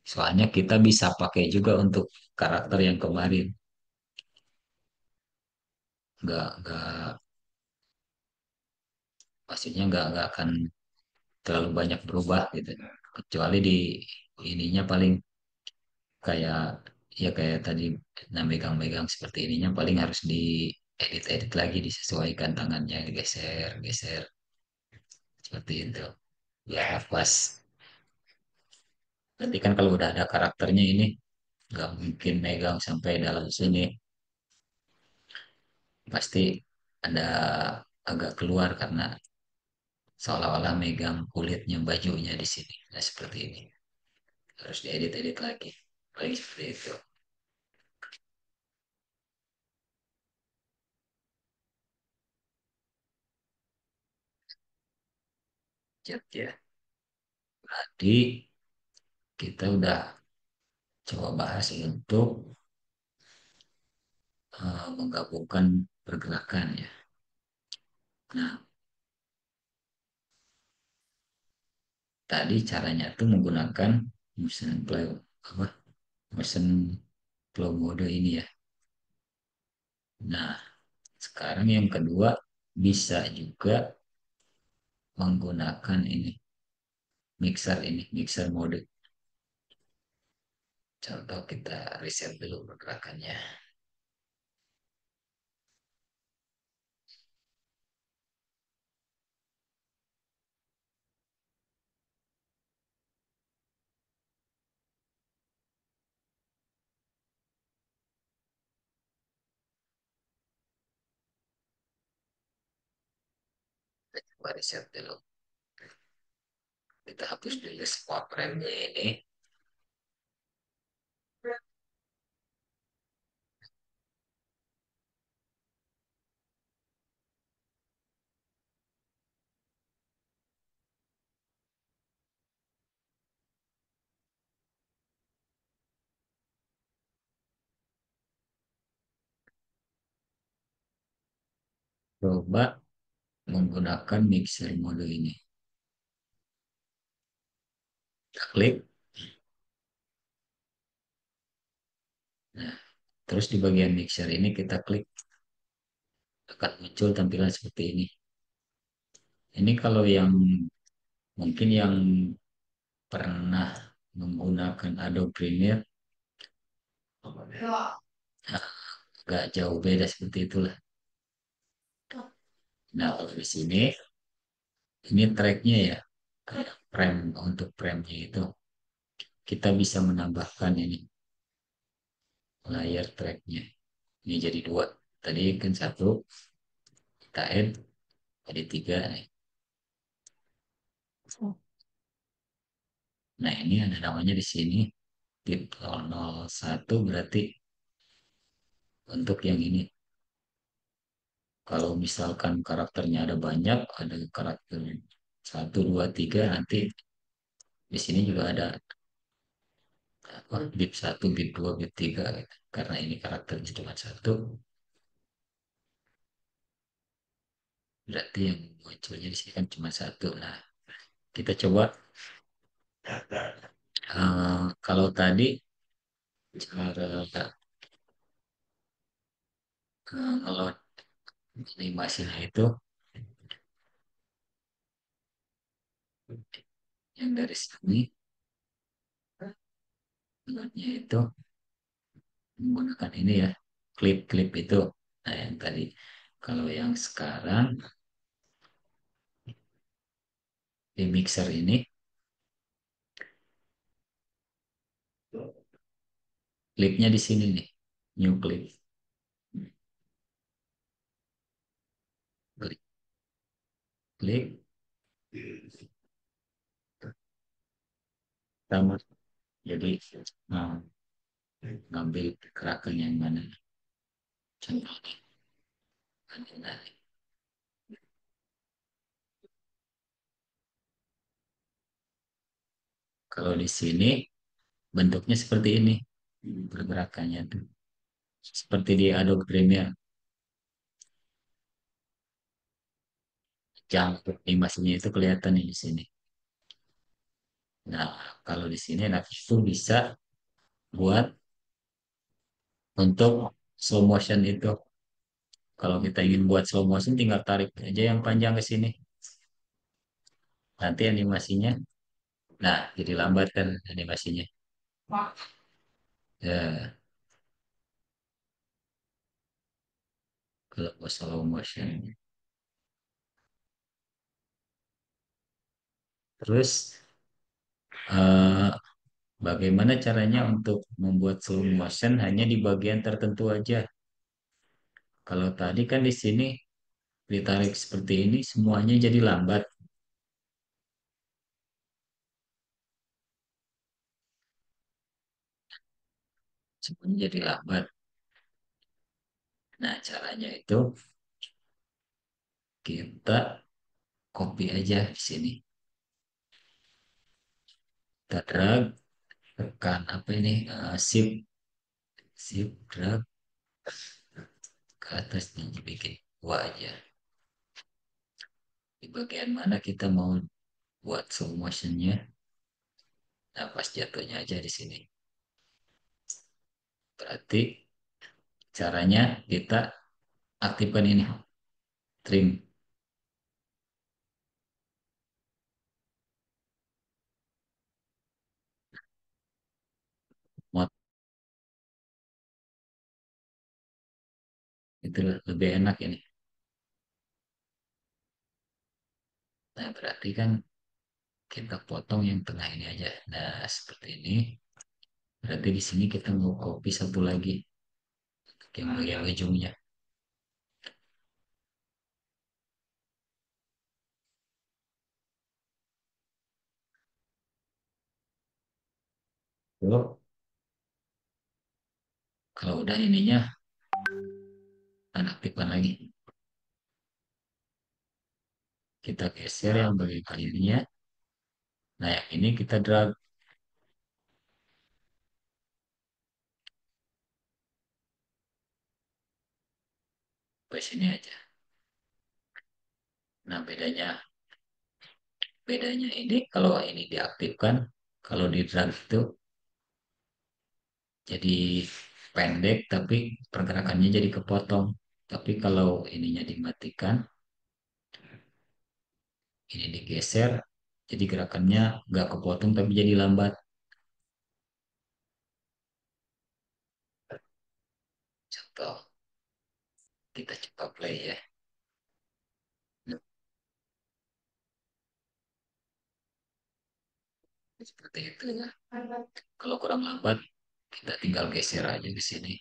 Soalnya kita bisa pakai juga untuk karakter yang kemarin. Nggak, maksudnya nggak akan terlalu banyak berubah gitu. Kecuali di ininya paling kayak ya kayak tadi, nah megang-megang seperti ininya paling harus di edit-edit lagi, disesuaikan tangannya, digeser, geser seperti itu. Ya pas. Nanti kan kalau udah ada karakternya ini nggak mungkin megang sampai dalam sini, pasti ada agak keluar karena seolah-olah megang kulitnya bajunya di sini. Nah seperti ini harus diedit-edit lagi, lagi seperti itu. Ya, jadi kita udah coba bahas untuk menggabungkan pergerakan ya. Nah, tadi caranya tuh menggunakan motion play apa motion flow mode ini ya. Nah, sekarang yang kedua bisa juga menggunakan ini mixer mode. Contoh kita riset dulu pergerakannya. Kita coba riset dulu. Kita hapus dulu semua frame-nya ini. Coba menggunakan mixer mode ini. Kita klik. Nah, terus di bagian mixer ini kita klik, akan muncul tampilan seperti ini. Ini kalau yang mungkin yang pernah menggunakan Adobe Premiere, nah, agak jauh beda seperti itulah. Nah, kalau di sini ini tracknya ya, kayak frame untuk frame-nya itu kita bisa menambahkan ini layer tracknya. Ini jadi dua. Tadi kan satu, kita add jadi tiga nih. Nah, ini ada namanya di sini tip 001 berarti untuk yang ini. Kalau misalkan karakternya ada banyak, ada karakter satu, dua, tiga, nanti di sini juga ada apa, bit satu, bit dua, bit tiga, gitu. Karena ini karakternya cuma satu, berarti yang munculnya di sini kan cuma satu. Nah, kita coba kalau tadi cara kalau animasinya itu yang dari sini, benarnya itu menggunakan ini ya, klip-klip itu. Nah, yang tadi. Kalau yang sekarang di mixer ini, klipnya di sini nih, new clip. Klik, klik, sama. Jadi nah, ngambil gerakan yang mana. Contohnya, nah, kalau di sini bentuknya seperti ini, pergerakannya tuh. Seperti di Adobe Premiere, jam animasinya itu kelihatan nih di sini. Nah, kalau di sini nah itu bisa buat untuk slow motion itu. Kalau kita ingin buat slow motion, tinggal tarik aja yang panjang ke sini. Nanti animasinya, nah jadi lambat kan animasinya. Ya, kalau mau slow motion. Terus eh, bagaimana caranya untuk membuat slow motion hanya di bagian tertentu aja? Kalau tadi kan di sini ditarik seperti ini, semuanya jadi lambat. Semuanya jadi lambat. Nah, caranya itu kita copy aja di sini. Kita drag, tekan apa ini? Shift, drag ke atas nih, bikin dua aja. Di bagian mana kita mau buat slow motionnya? Nah, pas jatuhnya aja di sini. Berarti caranya kita aktifkan ini, trim. Mode itu lebih enak ini. Nah, berarti kan kita potong yang tengah ini aja. Nah, seperti ini. Berarti di sini kita mau copy satu lagi yang bagian ujungnya. Lalu, kalau udah ininya, kita aktifkan lagi. Kita geser yang bagian ininya. Nah, yang ini kita drag ke sini aja. Nah, bedanya ini kalau ini diaktifkan, kalau di drag itu jadi pendek tapi pergerakannya jadi kepotong. Tapi kalau ininya dimatikan, ini digeser, jadi gerakannya nggak kepotong tapi jadi lambat. Contoh, kita coba play ya. Nah, seperti itu ya. Kalau kurang lambat, kita tinggal geser aja ke sini.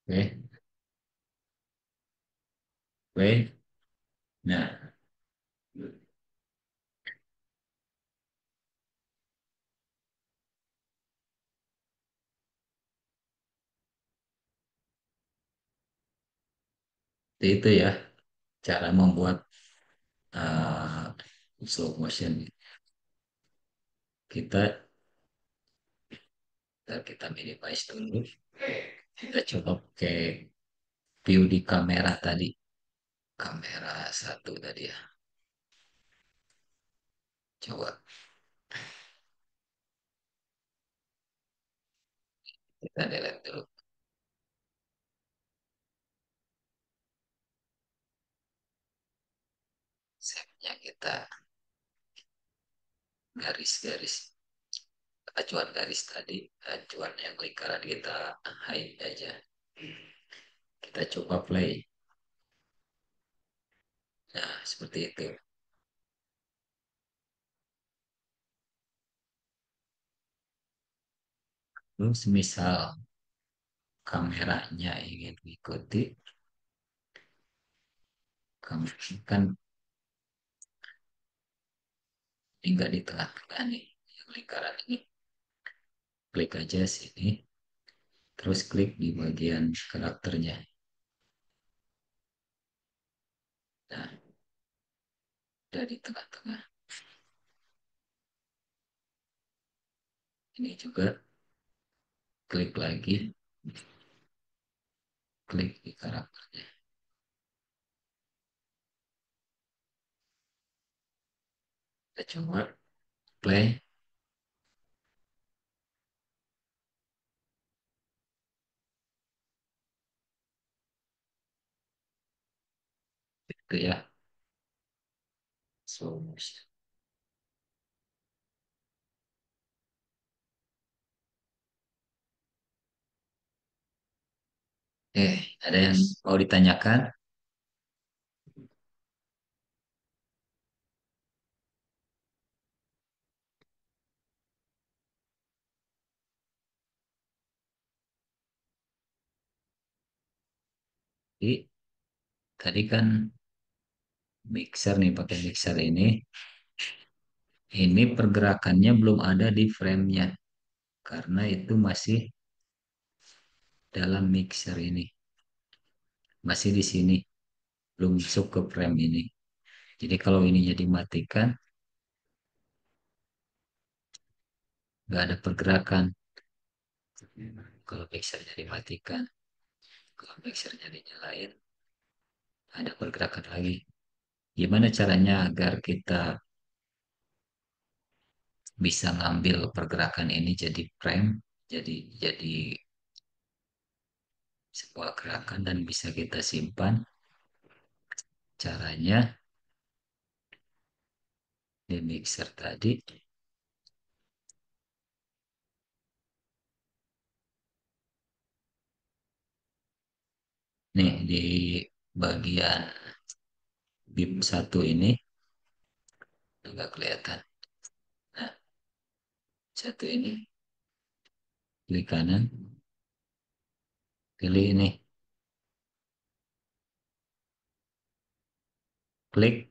Oke, play. Nah, itu ya cara membuat uh, slow motion. Kita kita minimize dulu. Kita coba pakai view di kamera tadi. Kamera satu tadi ya. Coba kita delete dulu. Save-nya kita garis-garis. Acuan garis tadi, acuan yang lingkaran kita hide aja. Kita coba play. Nah, seperti itu. Terus misal kameranya ingin mengikuti, kamu kan tinggal di tengah-tengah nih, yang lingkaran ini. Klik aja sini, terus klik di bagian karakternya. Nah, udah di tengah-tengah. Ini juga klik lagi, klik di karakternya. Kita coba play. Itu ya. Slow motion. Ada yang mau ditanyakan? Jadi, tadi kan mixer nih, pakai mixer ini pergerakannya belum ada di frame-nya karena itu masih dalam mixer ini, masih di sini, belum masuk ke frame ini. Jadi kalau ininya dimatikan, nggak ada pergerakan. Kalau mixernya dimatikan, kalau mixernya dinyalain, ada pergerakan lagi. Gimana caranya agar kita bisa ngambil pergerakan ini jadi frame, jadi sebuah gerakan dan bisa kita simpan? Caranya di mixer tadi, nih di bagian bib satu ini nggak kelihatan. Nah, satu ini klik kanan, pilih ini, klik,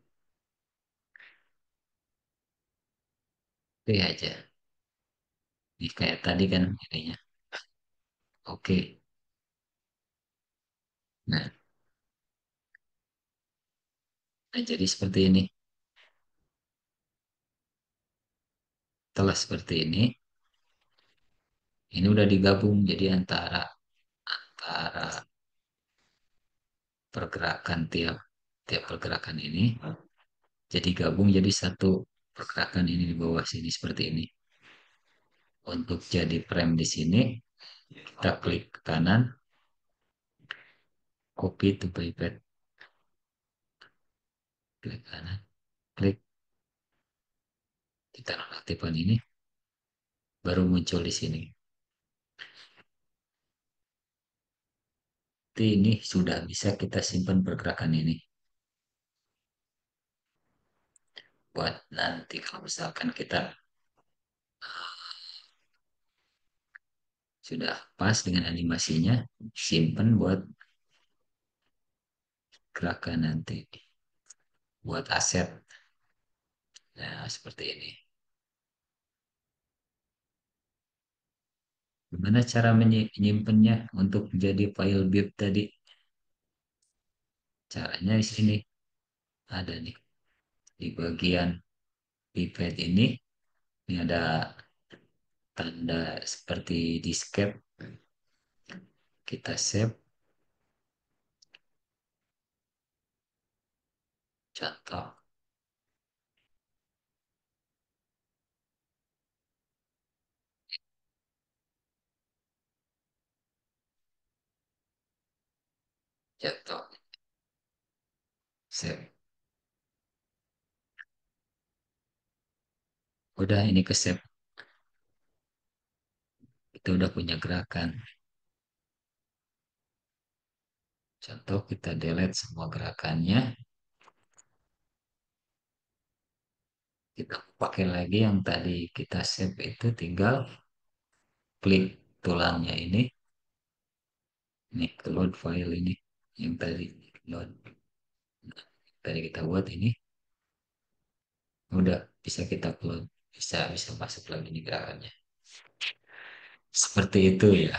klik aja. Ini kayak tadi kan ininya. Oke. Nah, nah, jadi seperti ini. Setelah seperti ini udah digabung jadi antara antara pergerakan tiap tiap pergerakan ini jadi gabung jadi satu pergerakan ini di bawah sini seperti ini. Untuk jadi frame di sini, kita klik ke kanan, copy to pivot, klik kanan, klik, kita nonaktifkan ini, baru muncul di sini. Ini sudah bisa kita simpan pergerakan ini. Buat nanti kalau misalkan kita sudah pas dengan animasinya, simpan buat gerakan nanti, buat aset. Nah, seperti ini. Gimana cara menyimpannya untuk jadi file bib tadi? Caranya di sini ada nih di bagian pipet ini ada tanda seperti disket. Kita save contoh, contoh, save. Udah ini ke save. Itu udah punya gerakan. Contoh kita delete semua gerakannya. Kita pakai lagi yang tadi kita save itu tinggal klik tulangnya ini load file ini yang tadi load tadi kita buat ini udah bisa kita upload, bisa bisa masuk lagi di gerakannya. Seperti itu ya.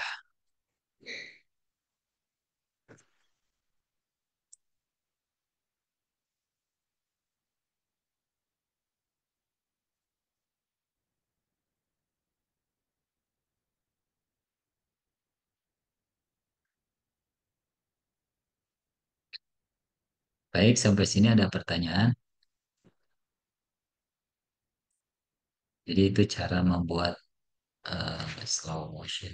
Baik, sampai sini ada pertanyaan. Jadi itu cara membuat slow motion.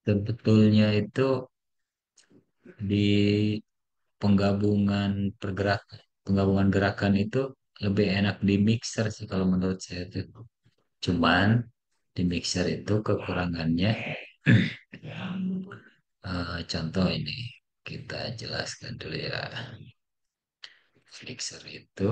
Sebetulnya itu di penggabungan gerakan itu lebih enak di mixer sih kalau menurut saya itu. Cuman di mixer itu kekurangannya contoh ini kita jelaskan dulu ya. Mixer itu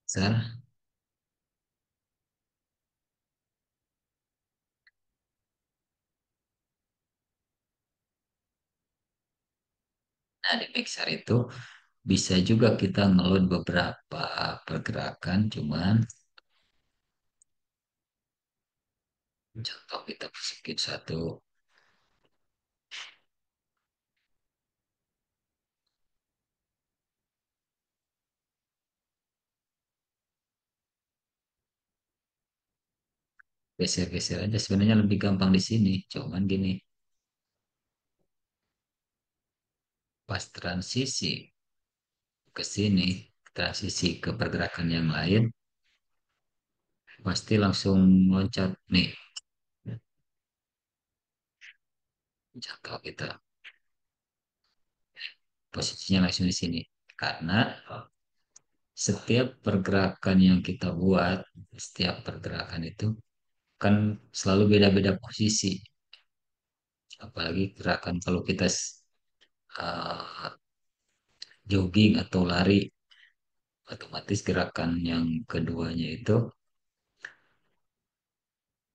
besar. Nah, di mixer itu bisa juga kita ngeload beberapa pergerakan, cuman contoh kita masukin satu geser-geser aja sebenarnya lebih gampang di sini. Cuman gini, pas transisi ke sini, transisi ke pergerakan yang lain, pasti langsung loncat nih. Contoh kita posisinya langsung di sini. Karena setiap pergerakan yang kita buat, setiap pergerakan itu kan selalu beda-beda posisi. Apalagi gerakan kalau kita uh, jogging atau lari, otomatis gerakan yang keduanya itu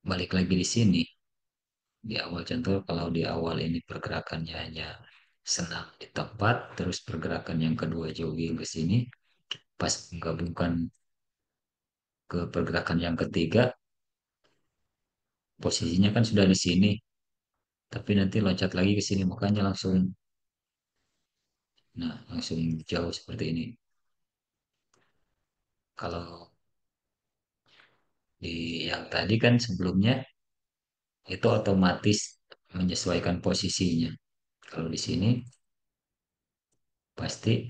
balik lagi di sini. Di awal contoh, kalau di awal ini pergerakannya hanya senam di tempat, terus pergerakan yang kedua jogging ke sini, pas menggabungkan ke pergerakan yang ketiga, posisinya kan sudah di sini, tapi nanti loncat lagi ke sini, makanya langsung, nah langsung jauh seperti ini. Kalau di yang tadi kan sebelumnya itu otomatis menyesuaikan posisinya. Kalau di sini pasti,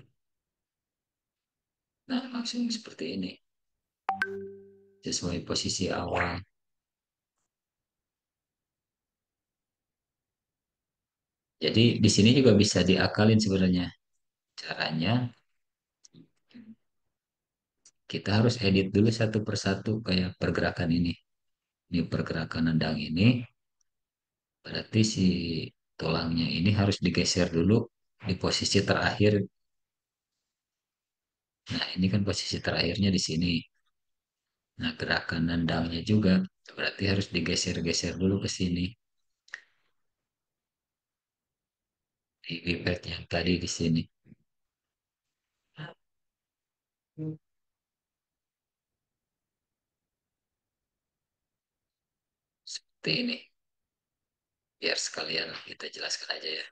nah langsung seperti ini, sesuai posisi awal. Jadi di sini juga bisa diakalin sebenarnya. Caranya kita harus edit dulu satu persatu kayak pergerakan ini. Ini pergerakan nendang ini, berarti si tulangnya ini harus digeser dulu di posisi terakhir. Nah, ini kan posisi terakhirnya di sini. Nah, gerakan nendangnya juga berarti harus digeser-geser dulu ke sini. Di pivot yang tadi di sini. Seperti ini. Biar sekalian kita jelaskan aja ya.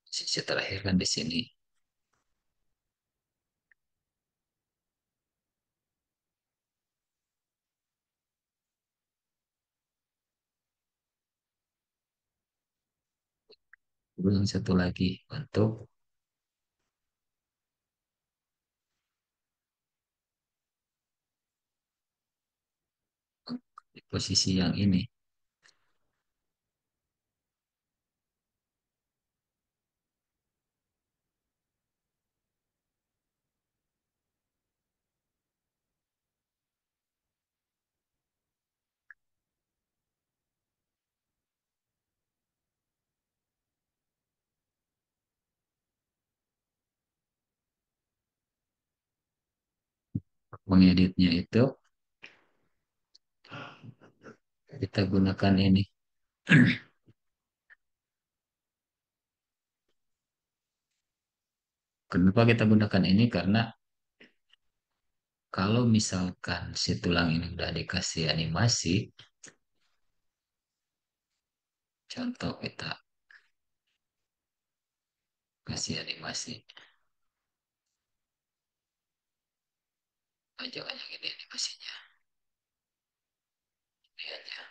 Sisi terakhir kan di sini. Terus yang satu lagi untuk di posisi yang ini. mengeditnya itu kita gunakan ini. Kenapa kita gunakan ini? Karena kalau misalkan si tulang ini udah dikasih animasi, contoh kita kasih animasi. Oh, jangan yang ini animasinya. Ini aja.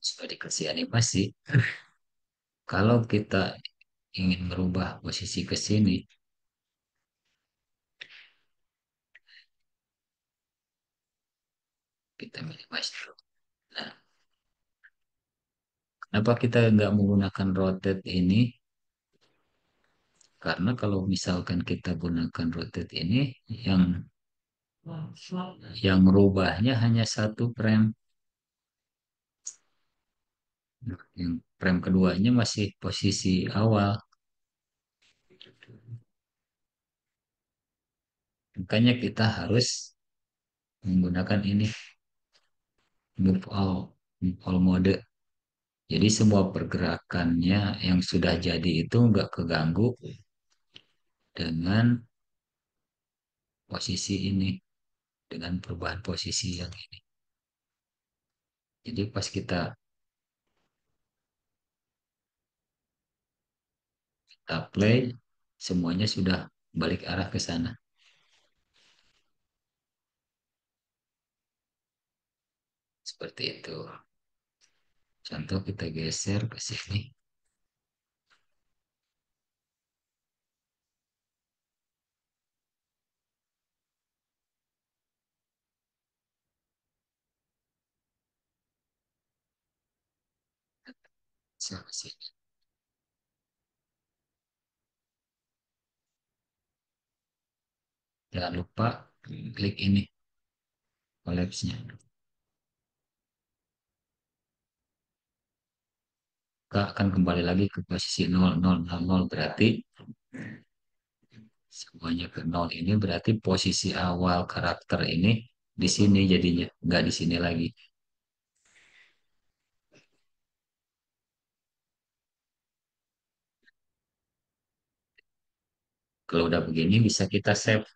Sudah dikasih animasi. Kalau kita ingin merubah posisi ke sini, kita minimize dulu. Nah, kenapa kita nggak menggunakan rotate ini? Karena kalau misalkan kita gunakan rotate ini, yang yang merubahnya hanya satu frame. Yang frame keduanya masih posisi awal. Makanya kita harus menggunakan ini, move all mode. Jadi semua pergerakannya yang sudah jadi itu nggak keganggu dengan posisi ini, dengan perubahan posisi yang ini. Jadi pas kita play, semuanya sudah balik arah ke sana. Seperti itu. Contoh kita geser ke sini. Ke sini. Jangan lupa klik ini, collapse-nya. Kita akan kembali lagi ke posisi 0000, berarti semuanya ke 0 ini berarti posisi awal karakter ini di sini jadinya, nggak di sini lagi. Kalau udah begini bisa kita save.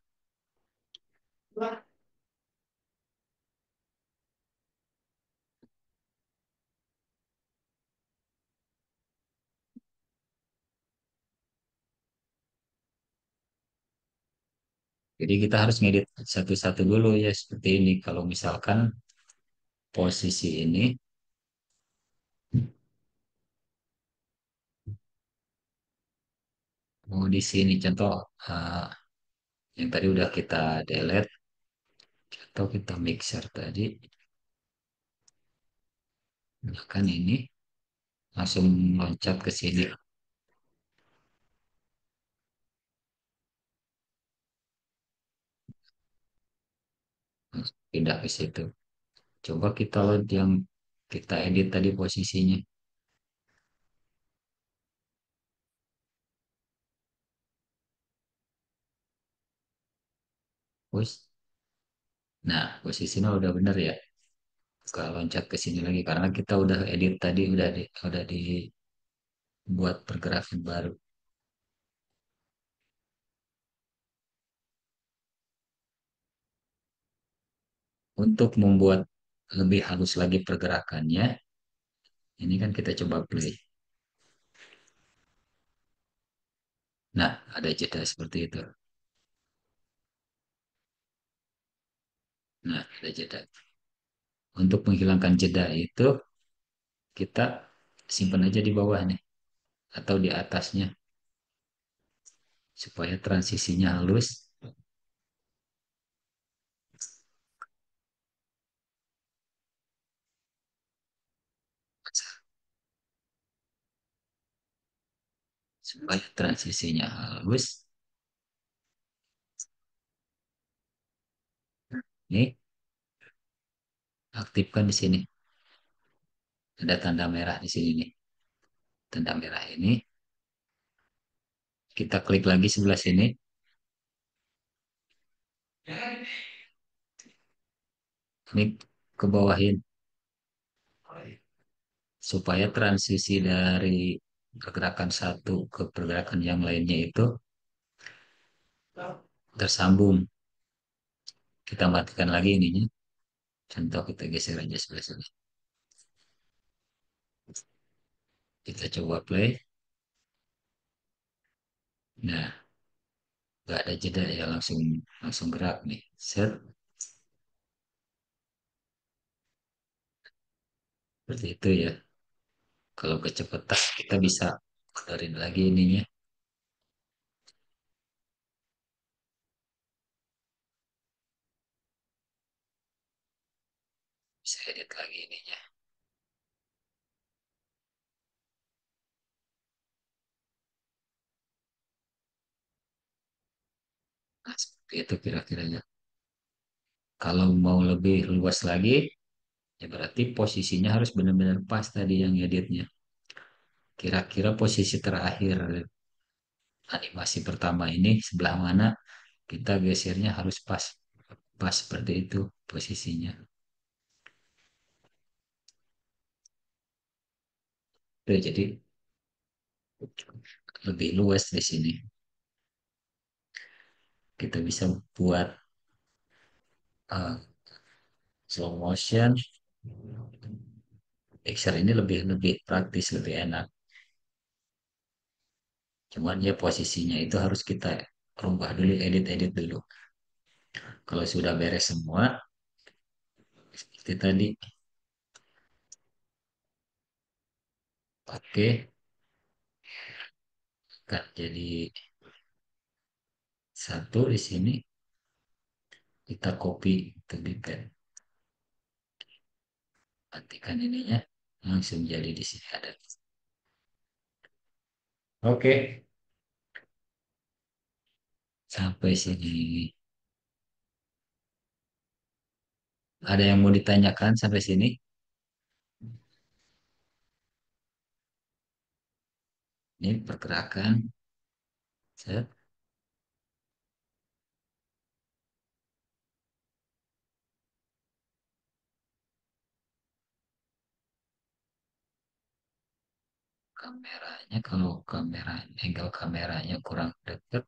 Jadi kita harus ngedit satu-satu dulu ya seperti ini. Kalau misalkan posisi ini mau di sini contoh yang tadi udah kita delete atau kita mixer tadi, kan ini langsung loncat ke sini, pindah ke situ. Coba kita load yang kita edit tadi posisinya. Push. Nah, posisinya udah bener ya. Ke loncat ke sini lagi karena kita udah edit tadi udah dibuat pergerakan baru. Untuk membuat lebih halus lagi pergerakannya, ini kan kita coba play. Nah, ada jeda seperti itu. Nah, ada jeda. Untuk menghilangkan jeda itu, kita simpan aja di bawah nih, atau di atasnya, supaya transisinya halus, supaya transisinya halus. Nih, aktifkan di sini. Ada tanda merah di sini nih. Tanda merah ini, kita klik lagi sebelah sini. Ini ke bawahin supaya transisi dari pergerakan satu ke pergerakan yang lainnya itu tersambung. Kita matikan lagi ininya. Contoh kita geser aja sebelah sini. Kita coba play. Nah, nggak ada jeda ya, langsung langsung gerak nih. Set, seperti itu ya. Kalau kecepatan kita bisa mundurin lagi ininya. Bisa edit lagi ininya. Nah, seperti itu kira-kiranya. Kalau mau lebih luas lagi, ya berarti posisinya harus benar-benar pas tadi yang editnya. Kira-kira posisi terakhir animasi pertama ini sebelah mana kita gesernya harus pas. Pas seperti itu posisinya. Tuh, jadi lebih luas di sini. Kita bisa buat uh, slow motion. Pixar ini lebih lebih praktis, lebih enak. Cuman ya posisinya itu harus kita rubah dulu, edit-edit dulu. Kalau sudah beres semua, seperti tadi, pakai kan jadi satu di sini, kita copy ke pad, matikan ininya, langsung jadi di sini ada. Oke, sampai sini. Ada yang mau ditanyakan sampai sini? Ini pergerakan. Set. Kameranya, kalau kamera angle kameranya kurang dekat,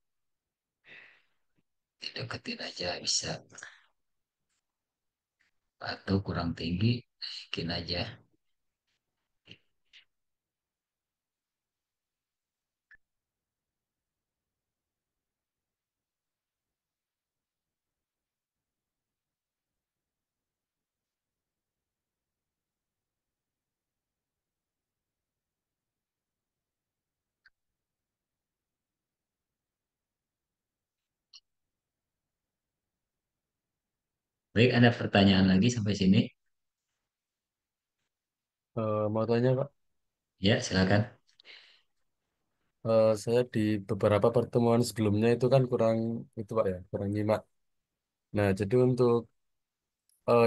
dideketin aja bisa, atau kurang tinggi, naikin aja. Baik, ada pertanyaan lagi sampai sini? Mau tanya Pak, Ya, silakan. saya di beberapa pertemuan sebelumnya itu kan kurang itu Pak ya, kurang nyimak. Nah, jadi untuk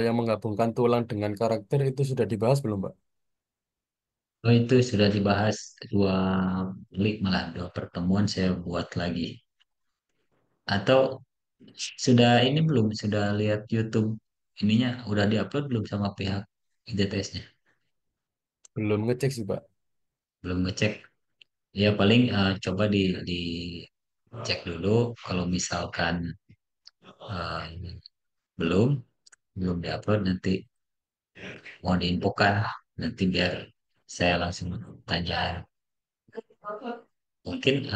yang menggabungkan tulang dengan karakter itu sudah dibahas belum Pak? Oh, itu sudah dibahas dua kali, malah dua pertemuan saya buat lagi. Atau sudah ini belum? Sudah lihat YouTube ininya udah diupload belum sama pihak IDTS-nya? Belum ngecek sih Pak. Belum ngecek. Ya paling coba dicek dulu. Kalau misalkan eh, belum belum diupload, nanti mau diinfokan, nanti biar saya langsung tanya. Mungkin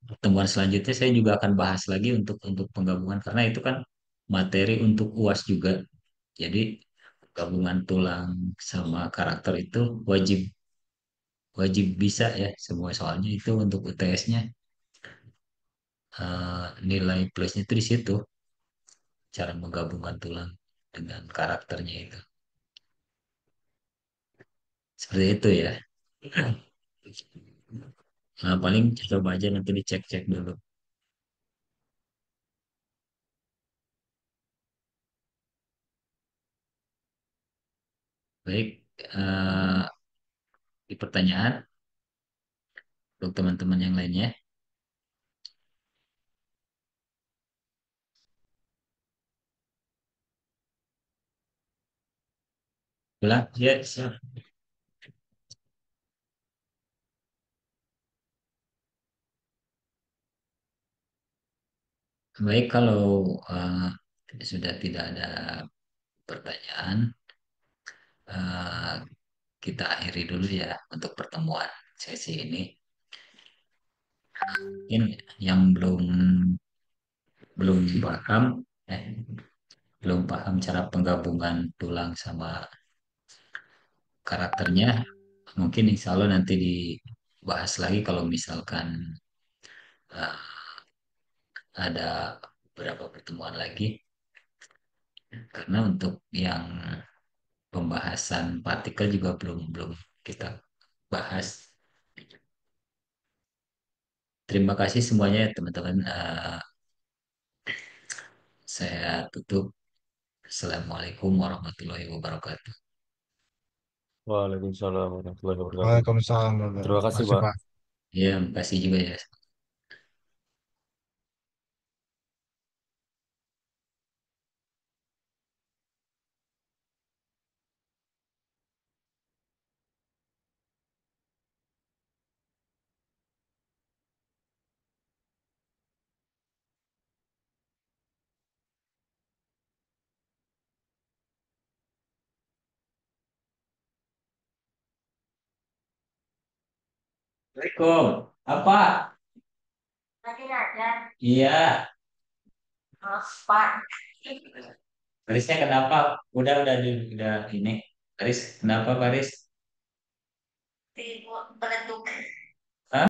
pertemuan selanjutnya saya juga akan bahas lagi untuk penggabungan, karena itu kan materi untuk UAS juga. Jadi gabungan tulang sama karakter itu wajib wajib bisa ya semua, soalnya itu untuk UTS-nya nilai plusnya itu di situ, cara menggabungkan tulang dengan karakternya itu. Seperti itu ya. Nah, paling coba aja nanti dicek-cek dulu. Baik, di pertanyaan untuk teman-teman yang lainnya. Ulang, ya, siap. Baik, kalau sudah tidak ada pertanyaan, eh, kita akhiri dulu ya untuk pertemuan sesi ini. Mungkin yang belum paham, eh, belum paham cara penggabungan tulang sama karakternya, mungkin insya Allah nanti dibahas lagi kalau misalkan eh, ada beberapa pertemuan lagi. Karena untuk yang pembahasan partikel juga belum belum kita bahas. Terima kasih semuanya ya teman-teman. Saya tutup. Assalamualaikum warahmatullahi wabarakatuh. Waalaikumsalam warahmatullahi wabarakatuh. Waalaikumsalam Terima warahmatullahi kasih, wabarakatuh. Pak. Pak. Ya, makasih juga ya. Assalamualaikum. Apa? Iya. Parisnya kenapa? Udah ini. Paris, kenapa Paris? Hah?